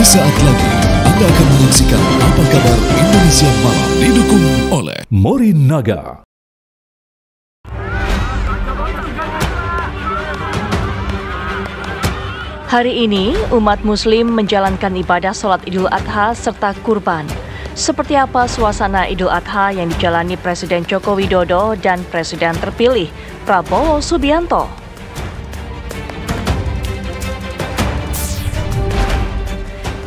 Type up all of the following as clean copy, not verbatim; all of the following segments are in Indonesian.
Sesaat lagi Anda akan menyaksikan Apa Kabar Indonesia Malam, didukung oleh Morinaga. Hari ini, umat muslim menjalankan ibadah sholat Idul Adha serta kurban. Seperti apa suasana Idul Adha yang dijalani Presiden Joko Widodo dan Presiden terpilih Prabowo Subianto?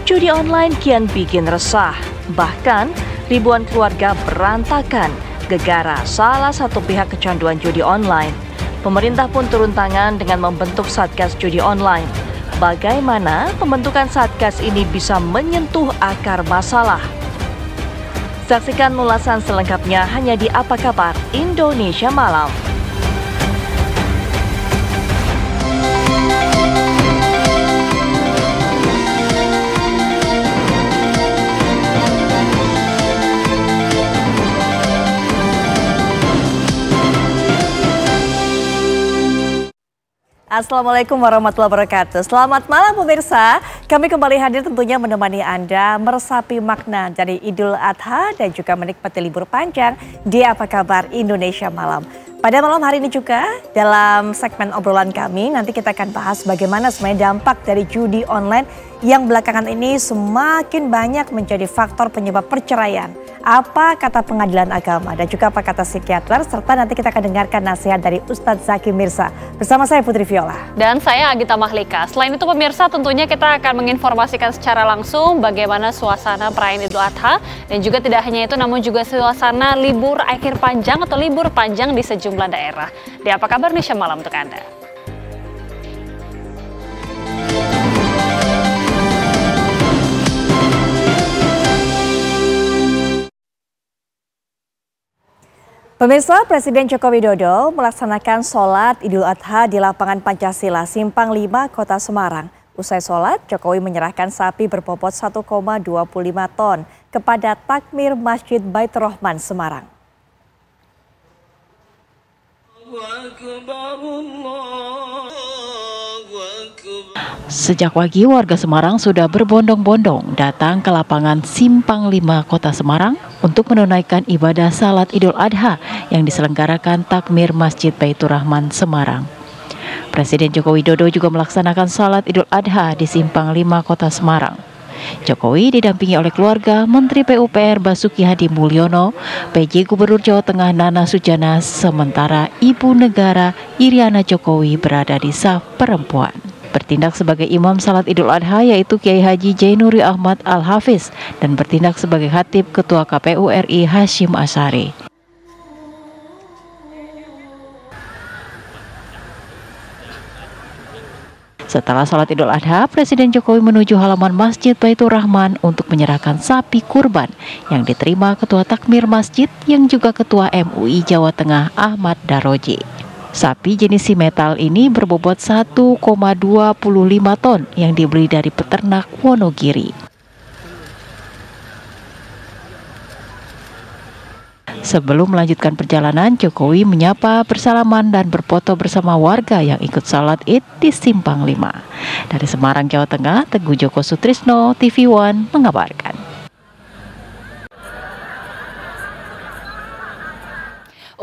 Judi online kian bikin resah. Bahkan, ribuan keluarga berantakan gegara salah satu pihak kecanduan judi online. Pemerintah pun turun tangan dengan membentuk Satgas Judi Online. Bagaimana pembentukan Satgas ini bisa menyentuh akar masalah? Saksikan ulasan selengkapnya hanya di Apa Kabar Indonesia Malam. Assalamualaikum warahmatullahi wabarakatuh. Selamat malam pemirsa. Kami kembali hadir tentunya menemani Anda meresapi makna dari Idul Adha dan juga menikmati libur panjang di Apa Kabar Indonesia Malam. Pada malam hari ini juga dalam segmen obrolan kami nanti kita akan bahas bagaimana sebenarnya dampak dari judi online yang belakangan ini semakin banyak menjadi faktor penyebab perceraian. Apa kata pengadilan agama dan juga apa kata psikiater, serta nanti kita akan dengarkan nasihat dari Ustadz Zaki Mirza. Bersama saya Putri Viola. Dan saya Agita Mahlika. Selain itu pemirsa, tentunya kita akan menginformasikan secara langsung bagaimana suasana perayaan Idul Adha. Dan juga tidak hanya itu, namun juga suasana libur akhir panjang atau libur panjang di sejumlah daerah. Di Apa Kabar Indonesia Malam untuk Anda. Pemirsa, Presiden Joko Widodo melaksanakan sholat Idul Adha di lapangan Pancasila, Simpang 5, Kota Semarang. Usai sholat, Jokowi menyerahkan sapi berbobot 1,25 ton kepada Takmir Masjid Baitur Rahman, Semarang. Sejak pagi, warga Semarang sudah berbondong-bondong datang ke lapangan Simpang 5 Kota Semarang untuk menunaikan ibadah salat Idul Adha yang diselenggarakan Takmir Masjid Baitur Rahman, Semarang. Presiden Joko Widodo juga melaksanakan salat Idul Adha di Simpang 5 Kota Semarang. Jokowi didampingi oleh keluarga, Menteri PUPR Basuki Hadi Mulyono, PJ Gubernur Jawa Tengah Nana Sujana, sementara Ibu Negara Iriana Jokowi berada di saf perempuan. Bertindak sebagai imam salat Idul Adha yaitu Kiai Haji Jainuri Ahmad Al-Hafiz dan bertindak sebagai khatib Ketua KPU RI Hashim Asyari. Setelah sholat Idul Adha, Presiden Jokowi menuju halaman Masjid Baitur Rahman untuk menyerahkan sapi kurban yang diterima Ketua Takmir Masjid yang juga Ketua MUI Jawa Tengah Ahmad Daroji. Sapi jenis simetal ini berbobot 1,25 ton yang dibeli dari peternak Wonogiri. Sebelum melanjutkan perjalanan, Jokowi menyapa, bersalaman, dan berfoto bersama warga yang ikut salat Id di Simpang 5. Dari Semarang, Jawa Tengah, Teguh Joko Sutrisno, TV One mengabarkan.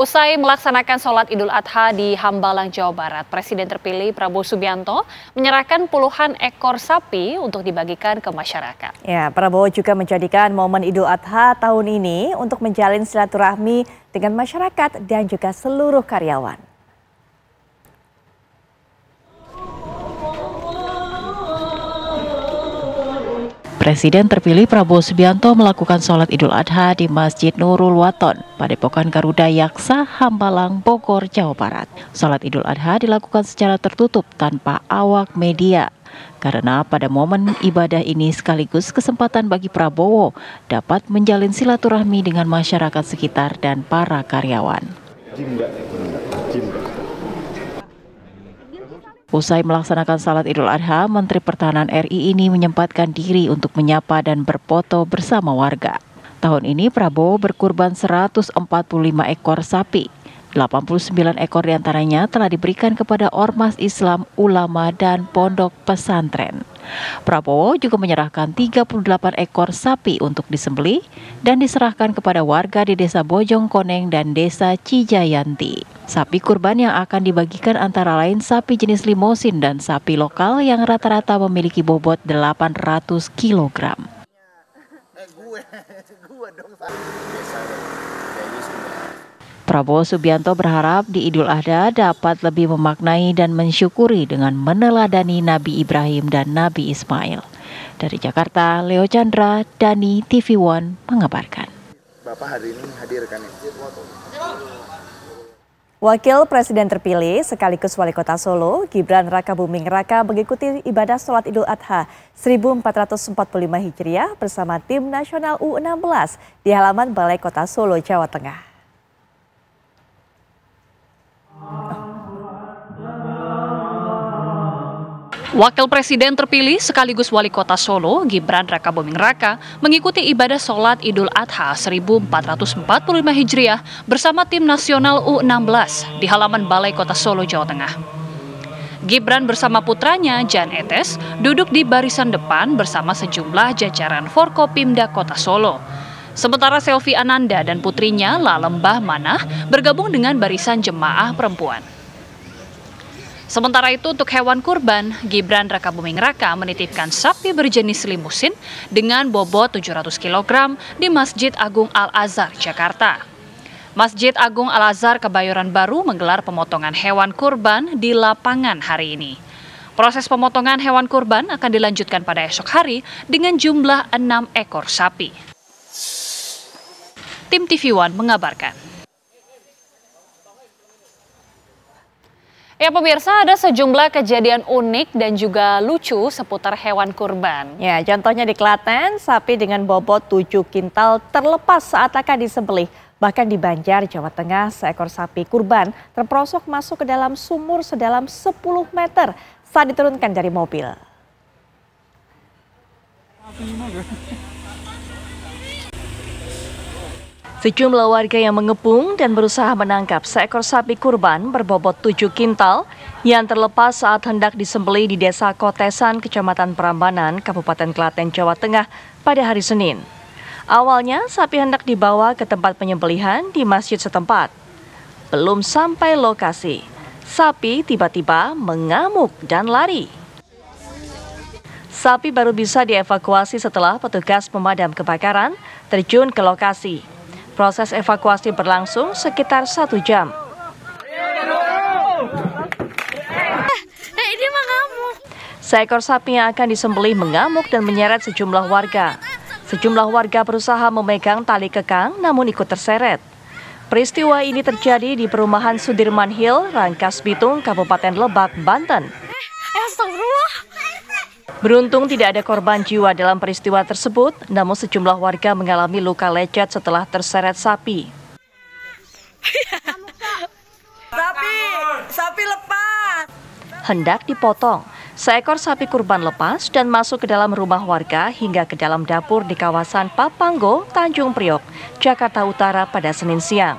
Usai melaksanakan sholat Idul Adha di Hambalang, Jawa Barat, Presiden terpilih Prabowo Subianto menyerahkan puluhan ekor sapi untuk dibagikan ke masyarakat. Ya, Prabowo juga menjadikan momen Idul Adha tahun ini untuk menjalin silaturahmi dengan masyarakat dan juga seluruh karyawan. Presiden terpilih Prabowo Subianto melakukan sholat Idul Adha di Masjid Nurul Waton, Padepokan Garuda Yaksa, Hambalang, Bogor, Jawa Barat. Sholat Idul Adha dilakukan secara tertutup tanpa awak media, karena pada momen ibadah ini sekaligus kesempatan bagi Prabowo dapat menjalin silaturahmi dengan masyarakat sekitar dan para karyawan. Usai melaksanakan salat Idul Adha, Menteri Pertahanan RI ini menyempatkan diri untuk menyapa dan berfoto bersama warga. Tahun ini Prabowo berkurban 145 ekor sapi. 89 ekor diantaranya telah diberikan kepada ormas Islam, ulama, dan pondok pesantren. Prabowo juga menyerahkan 38 ekor sapi untuk disembelih dan diserahkan kepada warga di Desa Bojongkoneng dan Desa Cijayanti. Sapi kurban yang akan dibagikan antara lain sapi jenis limosin dan sapi lokal yang rata-rata memiliki bobot 800 kg. Prabowo Subianto berharap di Idul Adha dapat lebih memaknai dan mensyukuri dengan meneladani Nabi Ibrahim dan Nabi Ismail. Dari Jakarta, Leo Chandra, Dani TV One mengabarkan. Bapak hari ini hadir kan? Wakil Presiden terpilih sekaligus Wali Kota Solo, Gibran Rakabuming Raka mengikuti ibadah sholat Idul Adha 1445 Hijriah bersama tim nasional U16 di halaman Balai Kota Solo, Jawa Tengah. Wakil Presiden terpilih sekaligus Wali Kota Solo, Gibran Rakabuming Raka, mengikuti ibadah sholat Idul Adha 1445 Hijriah bersama tim nasional U16 di halaman Balai Kota Solo, Jawa Tengah. Gibran bersama putranya, Jan Etes, duduk di barisan depan bersama sejumlah jajaran Forkopimda Kota Solo. Sementara Selvi Ananda dan putrinya, Lalembah Manah, bergabung dengan barisan jemaah perempuan. Sementara itu untuk hewan kurban, Gibran Rakabuming Raka menitipkan sapi berjenis limusin dengan bobot 700 kg di Masjid Agung Al-Azhar, Jakarta. Masjid Agung Al-Azhar Kebayoran Baru menggelar pemotongan hewan kurban di lapangan hari ini. Proses pemotongan hewan kurban akan dilanjutkan pada esok hari dengan jumlah 6 ekor sapi. Tim TV One mengabarkan. Ya pemirsa, ada sejumlah kejadian unik dan juga lucu seputar hewan kurban. Ya, contohnya di Klaten, sapi dengan bobot 7 kintal terlepas saat akan disembelih. Bahkan di Banjar, Jawa Tengah, seekor sapi kurban terperosok masuk ke dalam sumur sedalam 10 meter saat diturunkan dari mobil. Sejumlah warga yang mengepung dan berusaha menangkap seekor sapi kurban berbobot 7 kintal yang terlepas saat hendak disembelih di Desa Kotesan, Kecamatan Prambanan, Kabupaten Klaten, Jawa Tengah pada hari Senin. Awalnya sapi hendak dibawa ke tempat penyembelihan di masjid setempat. Belum sampai lokasi, sapi tiba-tiba mengamuk dan lari. Sapi baru bisa dievakuasi setelah petugas pemadam kebakaran terjun ke lokasi. Proses evakuasi berlangsung sekitar 1 jam. Ini mengamuk. Seekor sapi yang akan disembelih mengamuk dan menyeret sejumlah warga. Sejumlah warga berusaha memegang tali kekang namun ikut terseret. Peristiwa ini terjadi di perumahan Sudirman Hill, Rangkas Bitung, Kabupaten Lebak, Banten. Astagfirullah. Beruntung tidak ada korban jiwa dalam peristiwa tersebut, namun sejumlah warga mengalami luka lecet setelah terseret sapi. Sapi lepas. Hendak dipotong, seekor sapi kurban lepas dan masuk ke dalam rumah warga hingga ke dalam dapur di kawasan Papanggo, Tanjung Priok, Jakarta Utara pada Senin siang.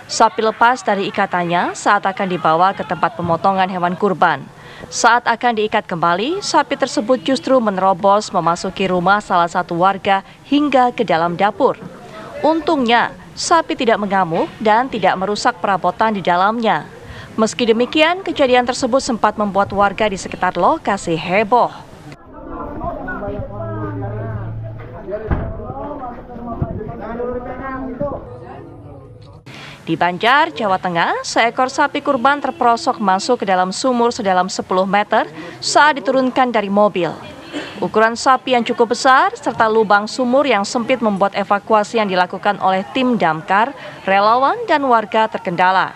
Sapi lepas dari ikatannya saat akan dibawa ke tempat pemotongan hewan kurban. Saat akan diikat kembali, sapi tersebut justru menerobos memasuki rumah salah satu warga hingga ke dalam dapur. Untungnya, sapi tidak mengamuk dan tidak merusak perabotan di dalamnya. Meski demikian, kejadian tersebut sempat membuat warga di sekitar lokasi heboh. Di Banjar, Jawa Tengah, seekor sapi kurban terperosok masuk ke dalam sumur sedalam 10 meter saat diturunkan dari mobil. Ukuran sapi yang cukup besar serta lubang sumur yang sempit membuat evakuasi yang dilakukan oleh tim damkar, relawan, dan warga terkendala.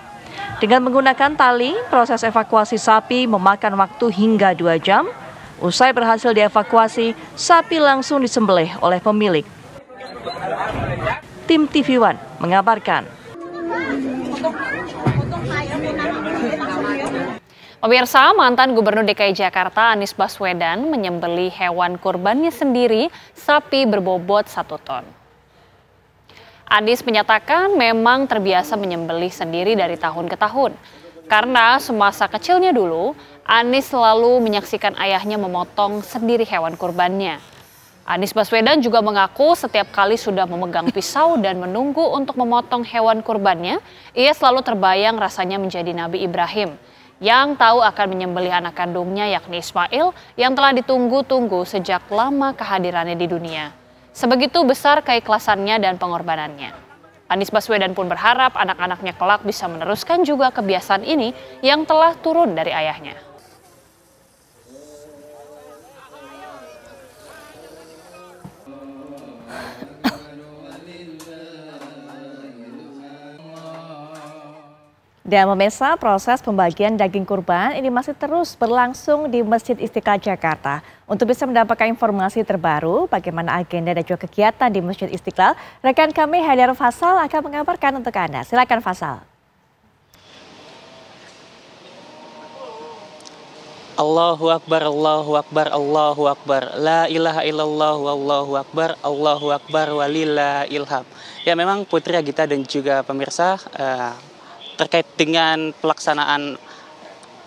Dengan menggunakan tali, proses evakuasi sapi memakan waktu hingga 2 jam. Usai berhasil dievakuasi, sapi langsung disembelih oleh pemilik. Tim TV One mengabarkan. Pemirsa, mantan Gubernur DKI Jakarta Anies Baswedan menyembelih hewan kurbannya sendiri, sapi berbobot 1 ton. Anies menyatakan memang terbiasa menyembelih sendiri dari tahun ke tahun. Karena semasa kecilnya dulu, Anies selalu menyaksikan ayahnya memotong sendiri hewan kurbannya. Anies Baswedan juga mengaku setiap kali sudah memegang pisau dan menunggu untuk memotong hewan kurbannya, ia selalu terbayang rasanya menjadi Nabi Ibrahim yang tahu akan menyembelih anak kandungnya yakni Ismail yang telah ditunggu-tunggu sejak lama kehadirannya di dunia. Sebegitu besar keikhlasannya dan pengorbanannya. Anies Baswedan pun berharap anak-anaknya kelak bisa meneruskan juga kebiasaan ini yang telah turun dari ayahnya. Dan pemirsa, proses pembagian daging kurban ini masih terus berlangsung di Masjid Istiqlal Jakarta. Untuk bisa mendapatkan informasi terbaru bagaimana agenda dan juga kegiatan di Masjid Istiqlal, rekan kami Haidar Faisal akan mengabarkan untuk Anda. Silakan Faisal. Allahu Akbar, Allahu Akbar, Allahu Akbar. La ilaha illallah, Allahu Akbar, Allahu Akbar, walillahil hamd. Ya, memang Putri Agita dan juga pemirsa, terkait dengan pelaksanaan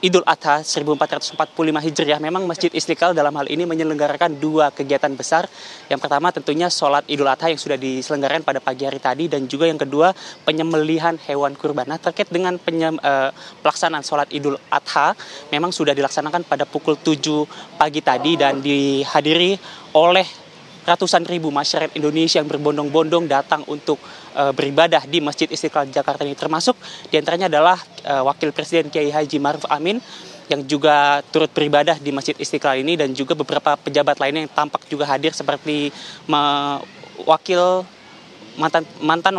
Idul Adha 1445 Hijriah, memang Masjid Istiqlal dalam hal ini menyelenggarakan dua kegiatan besar. Yang pertama tentunya sholat Idul Adha yang sudah diselenggarakan pada pagi hari tadi, dan juga yang kedua penyembelihan hewan kurban. Nah, terkait dengan pelaksanaan sholat Idul Adha memang sudah dilaksanakan pada pukul 7 pagi tadi dan dihadiri oleh ratusan ribu masyarakat Indonesia yang berbondong-bondong datang untuk beribadah di Masjid Istiqlal Jakarta ini, termasuk diantaranya adalah Wakil Presiden Kiai Haji Ma'ruf Amin yang juga turut beribadah di Masjid Istiqlal ini, dan juga beberapa pejabat lainnya yang tampak juga hadir seperti mantan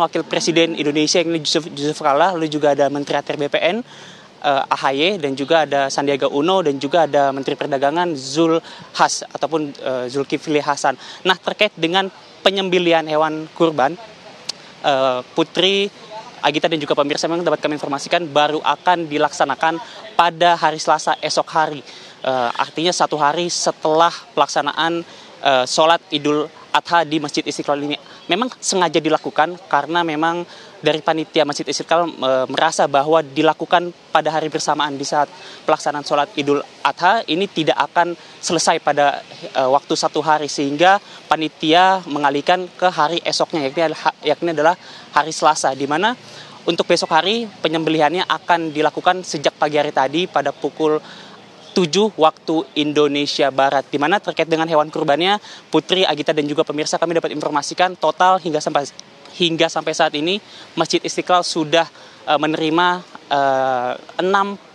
Wakil Presiden Indonesia yang ini Yusuf Kala, lalu juga ada Menteri ATR BPN AHY, dan juga ada Sandiaga Uno, dan juga ada Menteri Perdagangan Zulkifli Hasan. Nah, terkait dengan penyembelihan hewan kurban, Putri Agita dan juga pemirsa memang dapat kami informasikan baru akan dilaksanakan pada hari Selasa esok hari. Artinya satu hari setelah pelaksanaan sholat Idul Adha di Masjid Istiqlal ini. Memang sengaja dilakukan karena memang dari panitia Masjid Istiqlal merasa bahwa dilakukan pada hari bersamaan di saat pelaksanaan sholat Idul Adha ini tidak akan selesai pada waktu satu hari, sehingga panitia mengalihkan ke hari esoknya, yakni adalah hari Selasa, di mana untuk besok hari penyembelihannya akan dilakukan sejak pagi hari tadi pada pukul 7 waktu Indonesia Barat, di mana terkait dengan hewan kurbannya, Putri Agita dan juga pemirsa, kami dapat informasikan total hingga sampai saat ini Masjid Istiqlal sudah menerima 62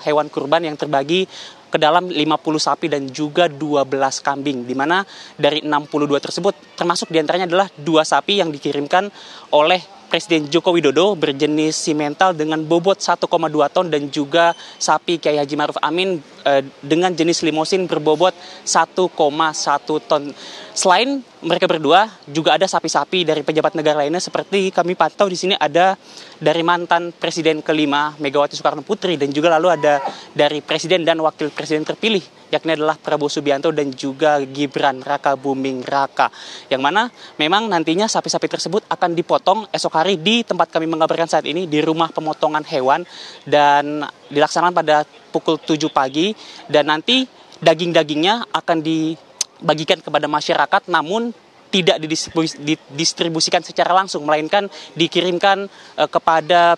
hewan kurban yang terbagi ke dalam 50 sapi dan juga 12 kambing, di mana dari 62 tersebut termasuk diantaranya adalah 2 sapi yang dikirimkan oleh Presiden Joko Widodo berjenis simental dengan bobot 1,2 ton, dan juga sapi Kiai Haji Ma'ruf Amin dengan jenis limosin berbobot 1,1 ton. Selain mereka berdua, juga ada sapi-sapi dari pejabat negara lainnya, seperti kami pantau di sini ada dari mantan Presiden kelima Megawati Soekarno Putri, dan juga lalu ada dari Presiden dan Wakil Presiden terpilih, yakni adalah Prabowo Subianto dan juga Gibran Rakabuming Raka, yang mana memang nantinya sapi-sapi tersebut akan dipotong esok hari di tempat kami mengabarkan saat ini, di rumah pemotongan hewan, dan dilaksanakan pada pukul 7 pagi, dan nanti daging-dagingnya akan dibagikan kepada masyarakat, namun tidak didistribusikan secara langsung, melainkan dikirimkan kepada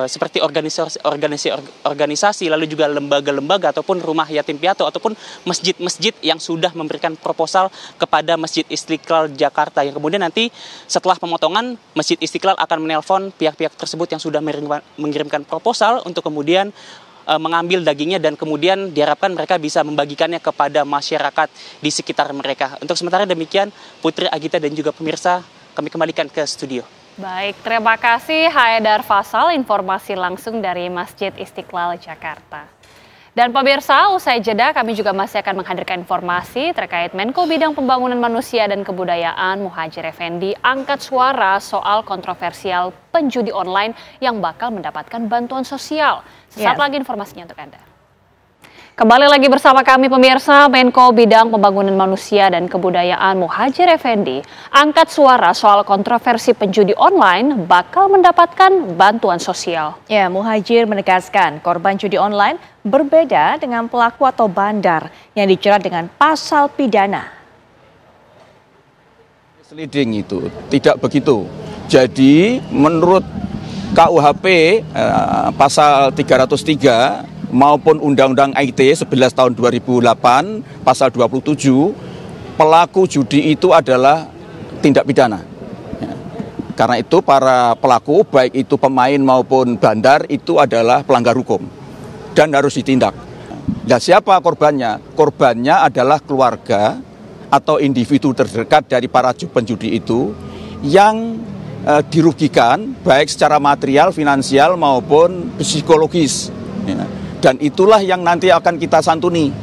seperti organisasi, lalu juga lembaga-lembaga ataupun rumah yatim piatu ataupun masjid-masjid yang sudah memberikan proposal kepada Masjid Istiqlal Jakarta, yang kemudian nanti setelah pemotongan Masjid Istiqlal akan menelpon pihak-pihak tersebut yang sudah mengirimkan proposal untuk kemudian mengambil dagingnya, dan kemudian diharapkan mereka bisa membagikannya kepada masyarakat di sekitar mereka. Untuk sementara demikian, Putri Agita dan juga pemirsa, kami kembalikan ke studio. Baik, terima kasih Haidar Faisal, informasi langsung dari Masjid Istiqlal Jakarta. Dan pemirsa, usai jeda kami juga masih akan menghadirkan informasi terkait Menko Bidang Pembangunan Manusia dan Kebudayaan Muhadjir Effendi angkat suara soal kontroversial penjudi online yang bakal mendapatkan bantuan sosial. Sesaat lagi informasinya untuk Anda. Kembali lagi bersama kami pemirsa, Menko Bidang Pembangunan Manusia dan Kebudayaan Muhadjir Effendi angkat suara soal kontroversi penjudi online bakal mendapatkan bantuan sosial. Ya, Muhadjir menegaskan korban judi online berbeda dengan pelaku atau bandar yang dijerat dengan pasal pidana. Sliding itu tidak begitu. Jadi menurut KUHP pasal 303 maupun Undang-Undang IT 11 tahun 2008 pasal 27, pelaku judi itu adalah tindak pidana. Karena itu para pelaku baik itu pemain maupun bandar itu adalah pelanggar hukum dan harus ditindak. Nah, siapa korbannya? Korbannya adalah keluarga atau individu terdekat dari para penjudi itu yang dirugikan baik secara material, finansial maupun psikologis. Dan itulah yang nanti akan kita santuni.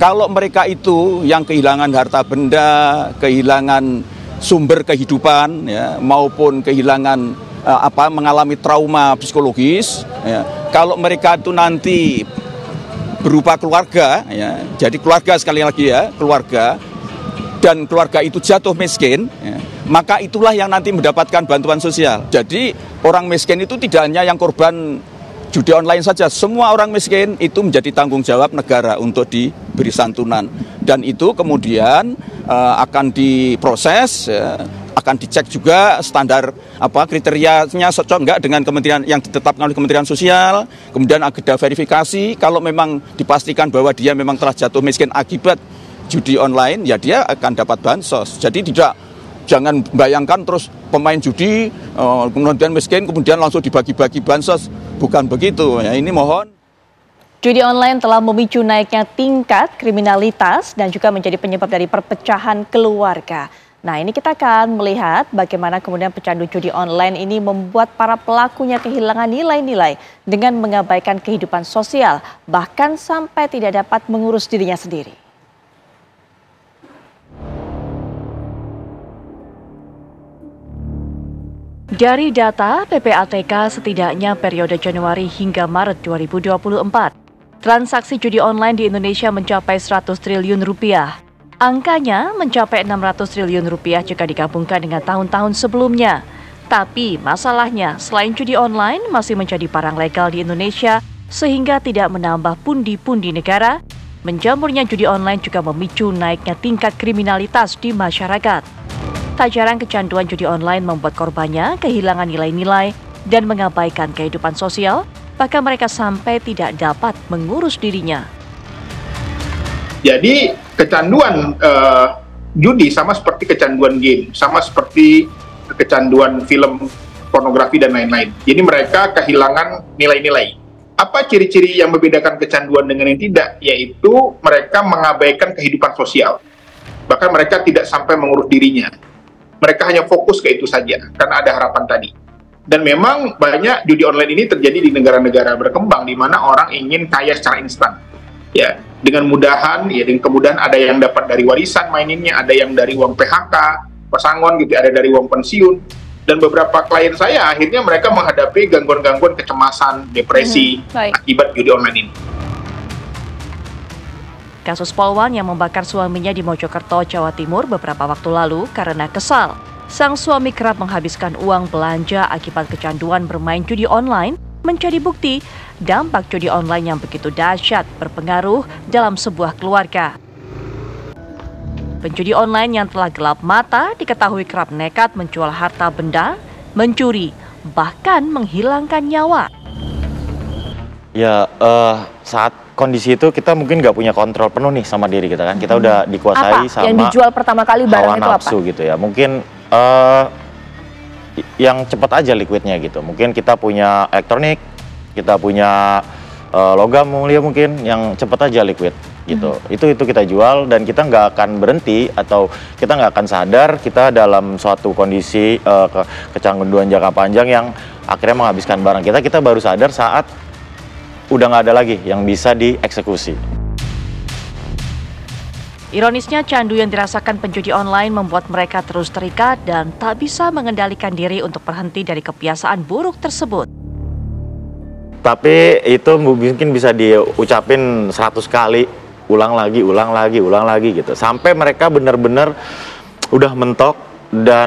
Kalau mereka itu yang kehilangan harta benda, kehilangan sumber kehidupan, ya, maupun kehilangan mengalami trauma psikologis, ya, kalau mereka itu nanti berupa keluarga, ya, jadi keluarga sekali lagi ya, keluarga, dan keluarga itu jatuh miskin, ya, maka itulah yang nanti mendapatkan bantuan sosial. Jadi orang miskin itu tidak hanya yang korban judi online saja, semua orang miskin itu menjadi tanggung jawab negara untuk diberi santunan. Dan itu kemudian akan diproses, akan dicek juga standar kriterianya cocok enggak dengan kementerian yang ditetapkan oleh Kementerian Sosial. Kemudian ada verifikasi, kalau memang dipastikan bahwa dia memang telah jatuh miskin akibat judi online, ya dia akan dapat bansos. Jadi jangan bayangkan terus pemain judi kemudian miskin kemudian langsung dibagi-bagi bansos. Bukan begitu, ya, ini mohon. Judi online telah memicu naiknya tingkat kriminalitas dan juga menjadi penyebab dari perpecahan keluarga. Nah, ini kita akan melihat bagaimana kemudian pecandu judi online ini membuat para pelakunya kehilangan nilai-nilai dengan mengabaikan kehidupan sosial, bahkan sampai tidak dapat mengurus dirinya sendiri. Dari data PPATK, setidaknya periode Januari hingga Maret 2024, transaksi judi online di Indonesia mencapai 100 triliun rupiah. Angkanya mencapai 600 triliun rupiah jika digabungkan dengan tahun-tahun sebelumnya. Tapi masalahnya, selain judi online masih menjadi barang legal di Indonesia sehingga tidak menambah pundi-pundi negara, menjamurnya judi online juga memicu naiknya tingkat kriminalitas di masyarakat. Tak jarang kecanduan judi online membuat korbannya kehilangan nilai-nilai dan mengabaikan kehidupan sosial, bahkan mereka sampai tidak dapat mengurus dirinya. Jadi kecanduan judi sama seperti kecanduan game, sama seperti kecanduan film pornografi dan lain-lain. Jadi mereka kehilangan nilai-nilai. Apa ciri-ciri yang membedakan kecanduan dengan yang tidak? Yaitu mereka mengabaikan kehidupan sosial. Bahkan mereka tidak sampai mengurus dirinya. Mereka hanya fokus ke itu saja, karena ada harapan tadi. Dan memang banyak judi online ini terjadi di negara-negara berkembang, di mana orang ingin kaya secara instan. Ya, dengan kemudahan ada yang dapat dari warisan maininnya, ada yang dari uang PHK, pesangon gitu, ada dari uang pensiun. Dan beberapa klien saya akhirnya mereka menghadapi gangguan-gangguan kecemasan, depresi, akibat judi online ini. Kasus Polwan yang membakar suaminya di Mojokerto, Jawa Timur beberapa waktu lalu karena kesal. Sang suami kerap menghabiskan uang belanja akibat kecanduan bermain judi online menjadi bukti dampak judi online yang begitu dahsyat berpengaruh dalam sebuah keluarga. Penjudi online yang telah gelap mata diketahui kerap nekat menjual harta benda, mencuri, bahkan menghilangkan nyawa. Ya, saat kondisi itu kita mungkin nggak punya kontrol penuh nih sama diri kita kan. Kita udah dikuasai sama yang dijual pertama kali barang itu nafsu apa? Gitu ya. Mungkin yang cepat aja liquidnya gitu. Mungkin kita punya elektronik, kita punya logam mulia mungkin yang cepat aja liquid gitu. Itu kita jual dan kita nggak akan berhenti atau kita nggak akan sadar kita dalam suatu kondisi kecanduan jangka panjang yang akhirnya menghabiskan barang kita. Kita baru sadar saat udah nggak ada lagi yang bisa dieksekusi. Ironisnya, candu yang dirasakan penjudi online membuat mereka terus terikat dan tak bisa mengendalikan diri untuk berhenti dari kebiasaan buruk tersebut. Tapi itu mungkin bisa diucapin 100 kali, ulang lagi gitu. Sampai mereka benar-benar udah mentok dan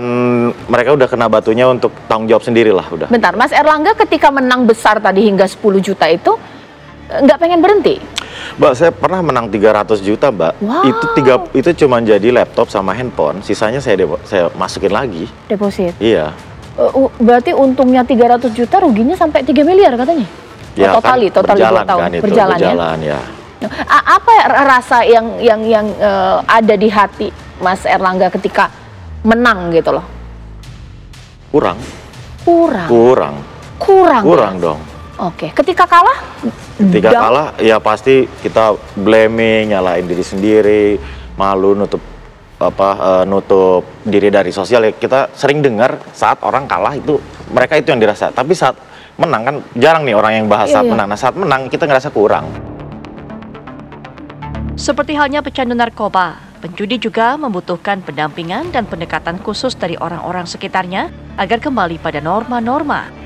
mereka udah kena batunya untuk tanggung jawab sendiri lah udah. Bentar, Mas Erlangga ketika menang besar tadi hingga 10 juta itu nggak pengen berhenti? Mbak, saya pernah menang 300 juta, Mbak. Wow. Itu cuma jadi laptop sama handphone, sisanya saya masukin lagi. Deposit? Iya. Berarti untungnya 300 juta, ruginya sampai 3 miliar katanya? Ya, total 2 tahun kan itu, berjalan ya. Apa rasa yang ada di hati Mas Erlangga ketika menang gitu loh? Kurang dong. Oke, ketika kalah? Kalah ya pasti kita blaming, nyalain diri sendiri, malu, nutup diri dari sosial. Ya, kita sering dengar saat orang kalah itu mereka itu yang dirasa, tapi saat menang kan jarang nih orang yang bahas saat menang. Nah, saat menang kita ngerasa kurang. Seperti halnya pecandu narkoba, penjudi juga membutuhkan pendampingan dan pendekatan khusus dari orang-orang sekitarnya agar kembali pada norma-norma.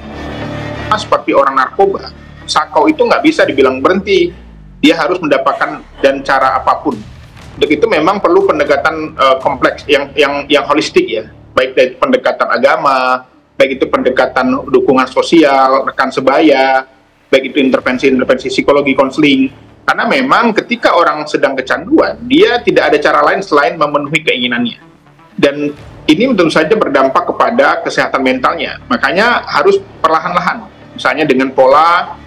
Seperti orang narkoba, sakau itu nggak bisa dibilang berhenti. Dia harus mendapatkan dan cara apapun. Untuk itu memang perlu pendekatan kompleks yang holistik ya, baik dari pendekatan agama, baik itu pendekatan dukungan sosial, rekan sebaya, baik itu intervensi psikologi, konseling. Karena memang ketika orang sedang kecanduan, dia tidak ada cara lain selain memenuhi keinginannya. Dan ini tentu saja berdampak kepada kesehatan mentalnya. Makanya harus perlahan-lahan. Misalnya dengan pola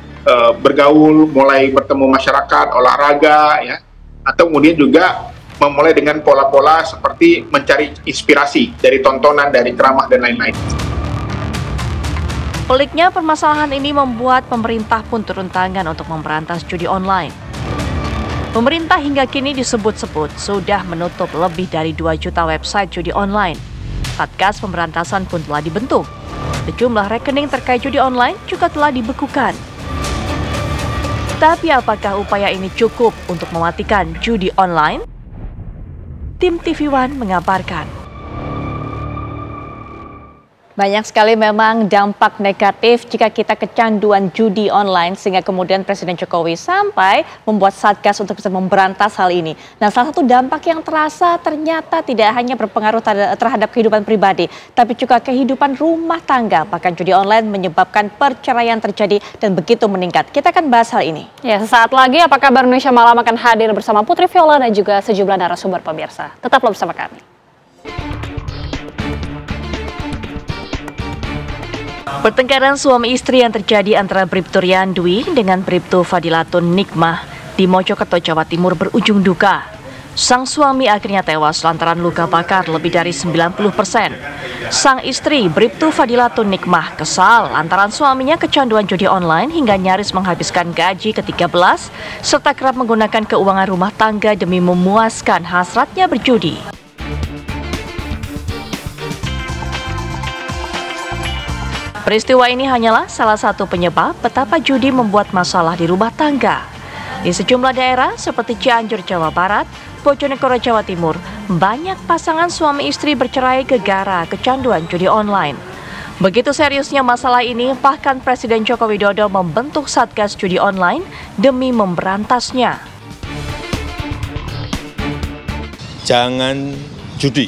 bergaul, mulai bertemu masyarakat, olahraga, ya. Atau kemudian juga memulai dengan pola-pola seperti mencari inspirasi dari tontonan, dari ceramah, dan lain-lain. Peliknya, permasalahan ini membuat pemerintah pun turun tangan untuk memberantas judi online. Pemerintah hingga kini disebut-sebut sudah menutup lebih dari 2 juta website judi online. Satgas pemberantasan pun telah dibentuk. Sejumlah rekening terkait judi online juga telah dibekukan. Tapi apakah upaya ini cukup untuk mematikan judi online? Tim TV One mengabarkan. Banyak sekali memang dampak negatif jika kita kecanduan judi online, sehingga kemudian Presiden Jokowi sampai membuat Satgas untuk bisa memberantas hal ini. Nah, salah satu dampak yang terasa ternyata tidak hanya berpengaruh terhadap kehidupan pribadi, tapi juga kehidupan rumah tangga. Bahkan judi online menyebabkan perceraian terjadi dan begitu meningkat. Kita akan bahas hal ini. Ya, sesaat lagi Apa Kabar Indonesia Malam akan hadir bersama Putri Viola dan juga sejumlah narasumber pemirsa. Tetaplah bersama kami. Pertengkaran suami istri yang terjadi antara Bribtu Rian Dwi dengan Bribtu Fadilatun Nikmah di Mojokerto, Jawa Timur berujung duka. Sang suami akhirnya tewas lantaran luka bakar lebih dari 90%. Sang istri Bribtu Fadilatun Nikmah kesal lantaran suaminya kecanduan judi online hingga nyaris menghabiskan gaji ke-13 serta kerap menggunakan keuangan rumah tangga demi memuaskan hasratnya berjudi. Peristiwa ini hanyalah salah satu penyebab betapa judi membuat masalah di rumah tangga. Di sejumlah daerah seperti Cianjur, Jawa Barat, Bojonegoro, Jawa Timur, banyak pasangan suami istri bercerai gara-gara kecanduan judi online. Begitu seriusnya masalah ini, bahkan Presiden Joko Widodo membentuk Satgas Judi Online demi memberantasnya. Jangan judi,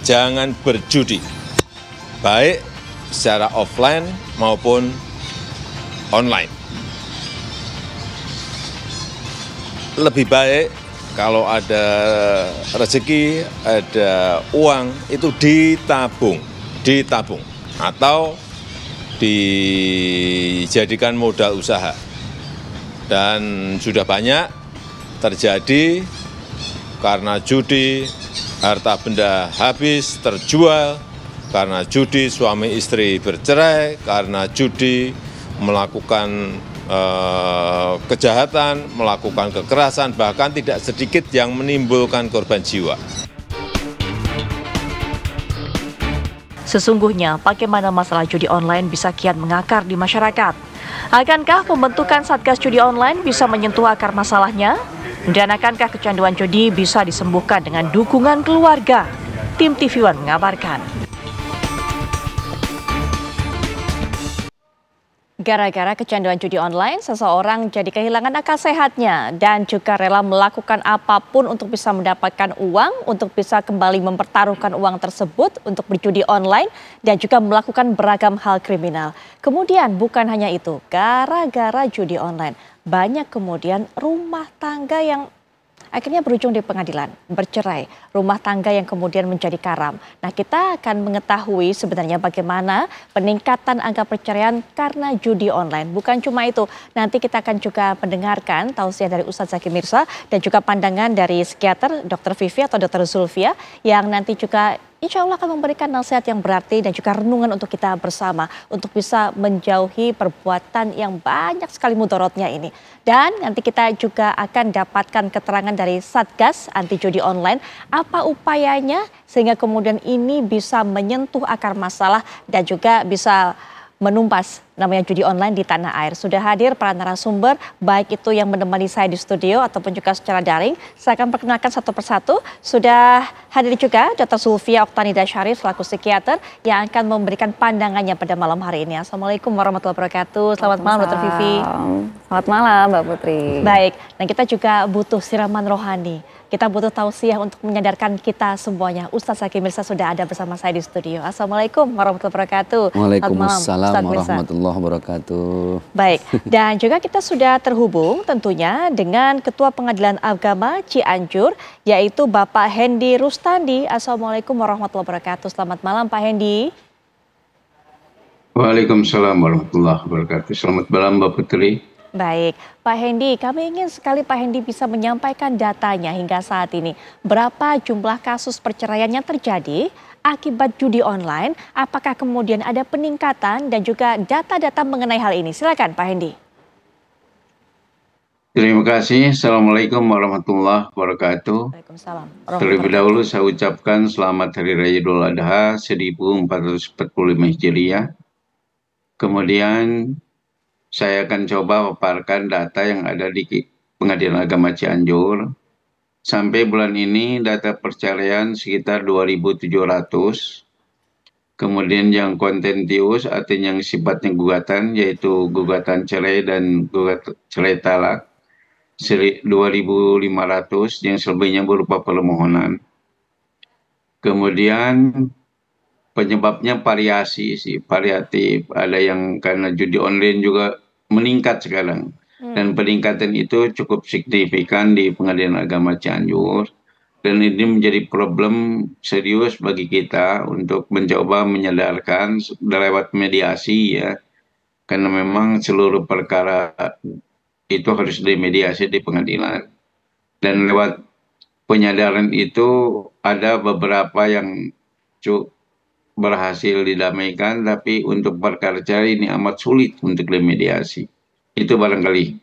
jangan berjudi, baik secara offline maupun online. Lebih baik kalau ada rezeki, ada uang, itu ditabung atau dijadikan modal usaha. Dan sudah banyak terjadi karena judi, harta benda habis, terjual, karena judi suami istri bercerai, karena judi melakukan kejahatan, melakukan kekerasan, bahkan tidak sedikit yang menimbulkan korban jiwa. Sesungguhnya, bagaimana masalah judi online bisa kian mengakar di masyarakat? Akankah pembentukan Satgas Judi Online bisa menyentuh akar masalahnya? Dan akankah kecanduan judi bisa disembuhkan dengan dukungan keluarga? Tim TV One mengabarkan. Gara-gara kecanduan judi online, seseorang jadi kehilangan akal sehatnya dan juga rela melakukan apapun untuk bisa mendapatkan uang, untuk bisa kembali mempertaruhkan uang tersebut untuk berjudi online dan juga melakukan beragam hal kriminal. Kemudian bukan hanya itu, gara-gara judi online, banyak kemudian rumah tangga yang akhirnya berujung di pengadilan, bercerai, rumah tangga yang kemudian menjadi karam. Nah, kita akan mengetahui sebenarnya bagaimana peningkatan angka perceraian karena judi online. Bukan cuma itu, nanti kita akan juga mendengarkan tausiah dari Ustadz Zaki Mirza dan juga pandangan dari psikiater Dr. Vivi atau Dr. Zulfia yang nanti juga insya Allah akan memberikan nasihat yang berarti dan juga renungan untuk kita bersama untuk bisa menjauhi perbuatan yang banyak sekali mudorotnya ini. Dan nanti kita juga akan dapatkan keterangan dari Satgas Anti Judi Online apa upayanya sehingga kemudian ini bisa menyentuh akar masalah dan juga bisa menumpas namanya judi online di tanah air. Sudah hadir para narasumber, baik itu yang menemani saya di studio ataupun juga secara daring. Saya akan perkenalkan satu persatu. Sudah hadir juga Dr. Zulfia Oktanida Syarif selaku psikiater yang akan memberikan pandangannya pada malam hari ini. Assalamualaikum warahmatullahi wabarakatuh. Selamat malam Dr. Vivi. Selamat malam Mbak Putri. Baik, dan kita juga butuh siraman rohani. Kita butuh tausiah untuk menyadarkan kita semuanya. Ustadz Zaki Mirza sudah ada bersama saya di studio. Assalamualaikum warahmatullahi wabarakatuh. Waalaikumsalam warahmatullahi wabarakatuh. Baik, dan juga kita sudah terhubung tentunya dengan Ketua Pengadilan Agama Cianjur, yaitu Bapak Hendy Rustandi. Assalamualaikum warahmatullahi wabarakatuh. Selamat malam Pak Hendy. Waalaikumsalam warahmatullahi wabarakatuh. Selamat malam Mbak Putri. Baik, Pak Hendy, kami ingin sekali Pak Hendy bisa menyampaikan datanya hingga saat ini. Berapa jumlah kasus perceraian yang terjadi akibat judi online? Apakah kemudian ada peningkatan dan juga data-data mengenai hal ini? Silakan Pak Hendy. Terima kasih. Assalamualaikum warahmatullahi wabarakatuh. Waalaikumsalam. Terlebih dahulu saya ucapkan selamat Hari Raya Idul Adha 1445 Hijriah. Kemudian saya akan coba paparkan data yang ada di Pengadilan Agama Cianjur. Sampai bulan ini data perceraian sekitar 2.700. Kemudian yang kontentius artinya yang sifatnya gugatan yaitu gugatan cerai dan gugatan cerai talak 2.500 yang selebihnya berupa permohonan. Kemudian penyebabnya variasi sih, variatif. Ada yang karena judi online juga meningkat sekarang. Dan peningkatan itu cukup signifikan di Pengadilan Agama Cianjur. Dan ini menjadi problem serius bagi kita untuk mencoba menyadarkan lewat mediasi ya. Karena memang seluruh perkara itu harus dimediasi di pengadilan. Dan lewat penyadaran itu ada beberapa yang berhasil didamaikan, tapi untuk perkara cerai ini amat sulit untuk dimediasi. Itu barangkali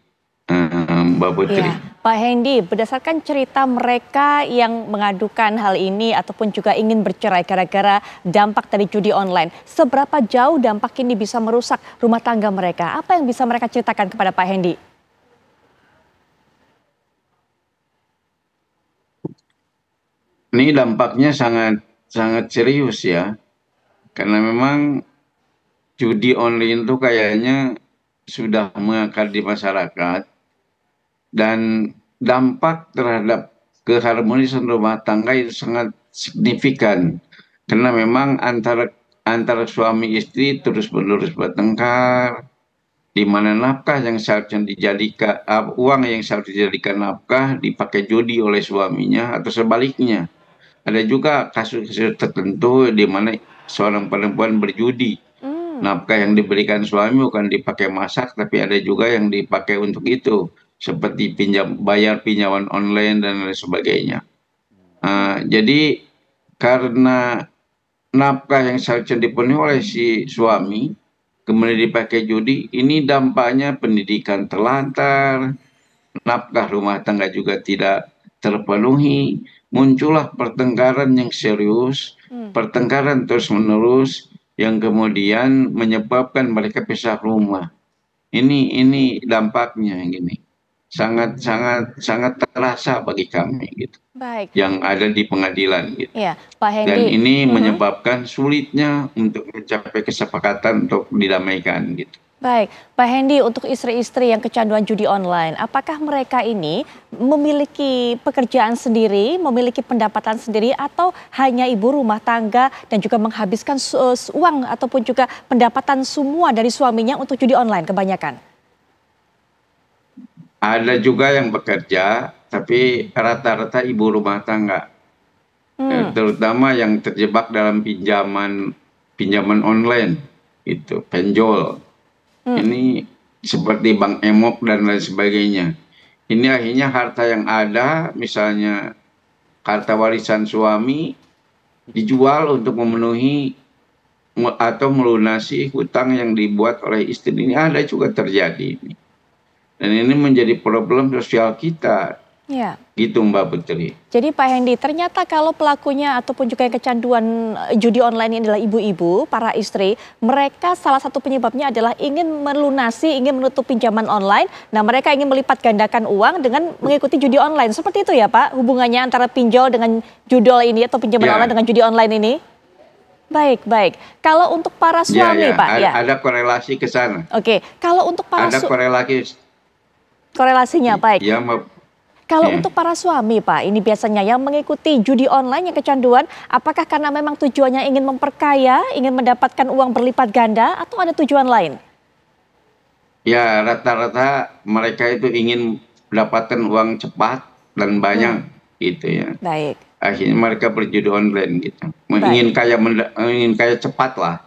Mbak Putri. Ya, Pak Hendy, berdasarkan cerita mereka yang mengadukan hal ini ataupun juga ingin bercerai gara-gara dampak dari judi online, seberapa jauh dampak ini bisa merusak rumah tangga mereka? Apa yang bisa mereka ceritakan kepada Pak Hendy? Ini dampaknya sangat serius ya. Karena memang judi online itu kayaknya sudah mengakar di masyarakat dan dampak terhadap keharmonisan rumah tangga itu sangat signifikan karena memang antara suami istri terus-menerus bertengkar di mana nafkah yang seharusnya dijadikan uang yang seharusnya dijadikan nafkah dipakai judi oleh suaminya atau sebaliknya. Ada juga kasus-kasus tertentu di mana seorang perempuan berjudi. Nafkah yang diberikan suami bukan dipakai masak, tapi ada juga yang dipakai untuk itu. Seperti bayar pinjaman online dan lain sebagainya. Jadi karena nafkah yang seharusnya dipenuhi oleh si suami, kemudian dipakai judi, ini dampaknya pendidikan terlantar, nafkah rumah tangga juga tidak terpenuhi, muncullah pertengkaran yang serius, pertengkaran terus-menerus yang kemudian menyebabkan mereka pisah rumah. Ini dampaknya gini. Sangat terasa bagi kami gitu. Baik. Yang ada di pengadilan gitu. Ya, Pak Hendy. Dan ini menyebabkan sulitnya untuk mencapai kesepakatan untuk didamaikan gitu. Baik, Pak Hendy, untuk istri-istri yang kecanduan judi online, apakah mereka ini memiliki pekerjaan sendiri, memiliki pendapatan sendiri, atau hanya ibu rumah tangga dan juga menghabiskan uang ataupun juga pendapatan semua dari suaminya untuk judi online kebanyakan? Ada juga yang bekerja, tapi rata-rata ibu rumah tangga. Terutama yang terjebak dalam pinjaman online, itu penjol. Ini seperti bank emok dan lain sebagainya. Ini akhirnya harta yang ada, misalnya harta warisan suami, dijual untuk memenuhi atau melunasi hutang yang dibuat oleh istri. Ini ada juga terjadi. Dan ini menjadi problem sosial kita. Ya. Gitu Mbak Putri. Jadi Pak Hendy, ternyata kalau pelakunya ataupun juga yang kecanduan judi online ini adalah ibu-ibu, para istri, mereka salah satu penyebabnya adalah ingin melunasi, ingin menutup pinjaman online. Nah, mereka ingin melipat gandakan uang dengan mengikuti judi online. Seperti itu ya Pak, hubungannya antara pinjol dengan judol ini atau pinjaman online dengan judi online ini? Baik, baik. Kalau untuk para suami Pak, ada korelasi ke sana. Oke, kalau untuk para korelasinya baik. Ya, Mbak. Kalau untuk para suami Pak, ini biasanya yang mengikuti judi online yang kecanduan, apakah karena memang tujuannya ingin memperkaya, ingin mendapatkan uang berlipat ganda, atau ada tujuan lain? Ya, rata-rata mereka itu ingin mendapatkan uang cepat dan banyak, gitu ya. Baik. Akhirnya mereka berjudi online gitu. Ingin kaya cepat lah.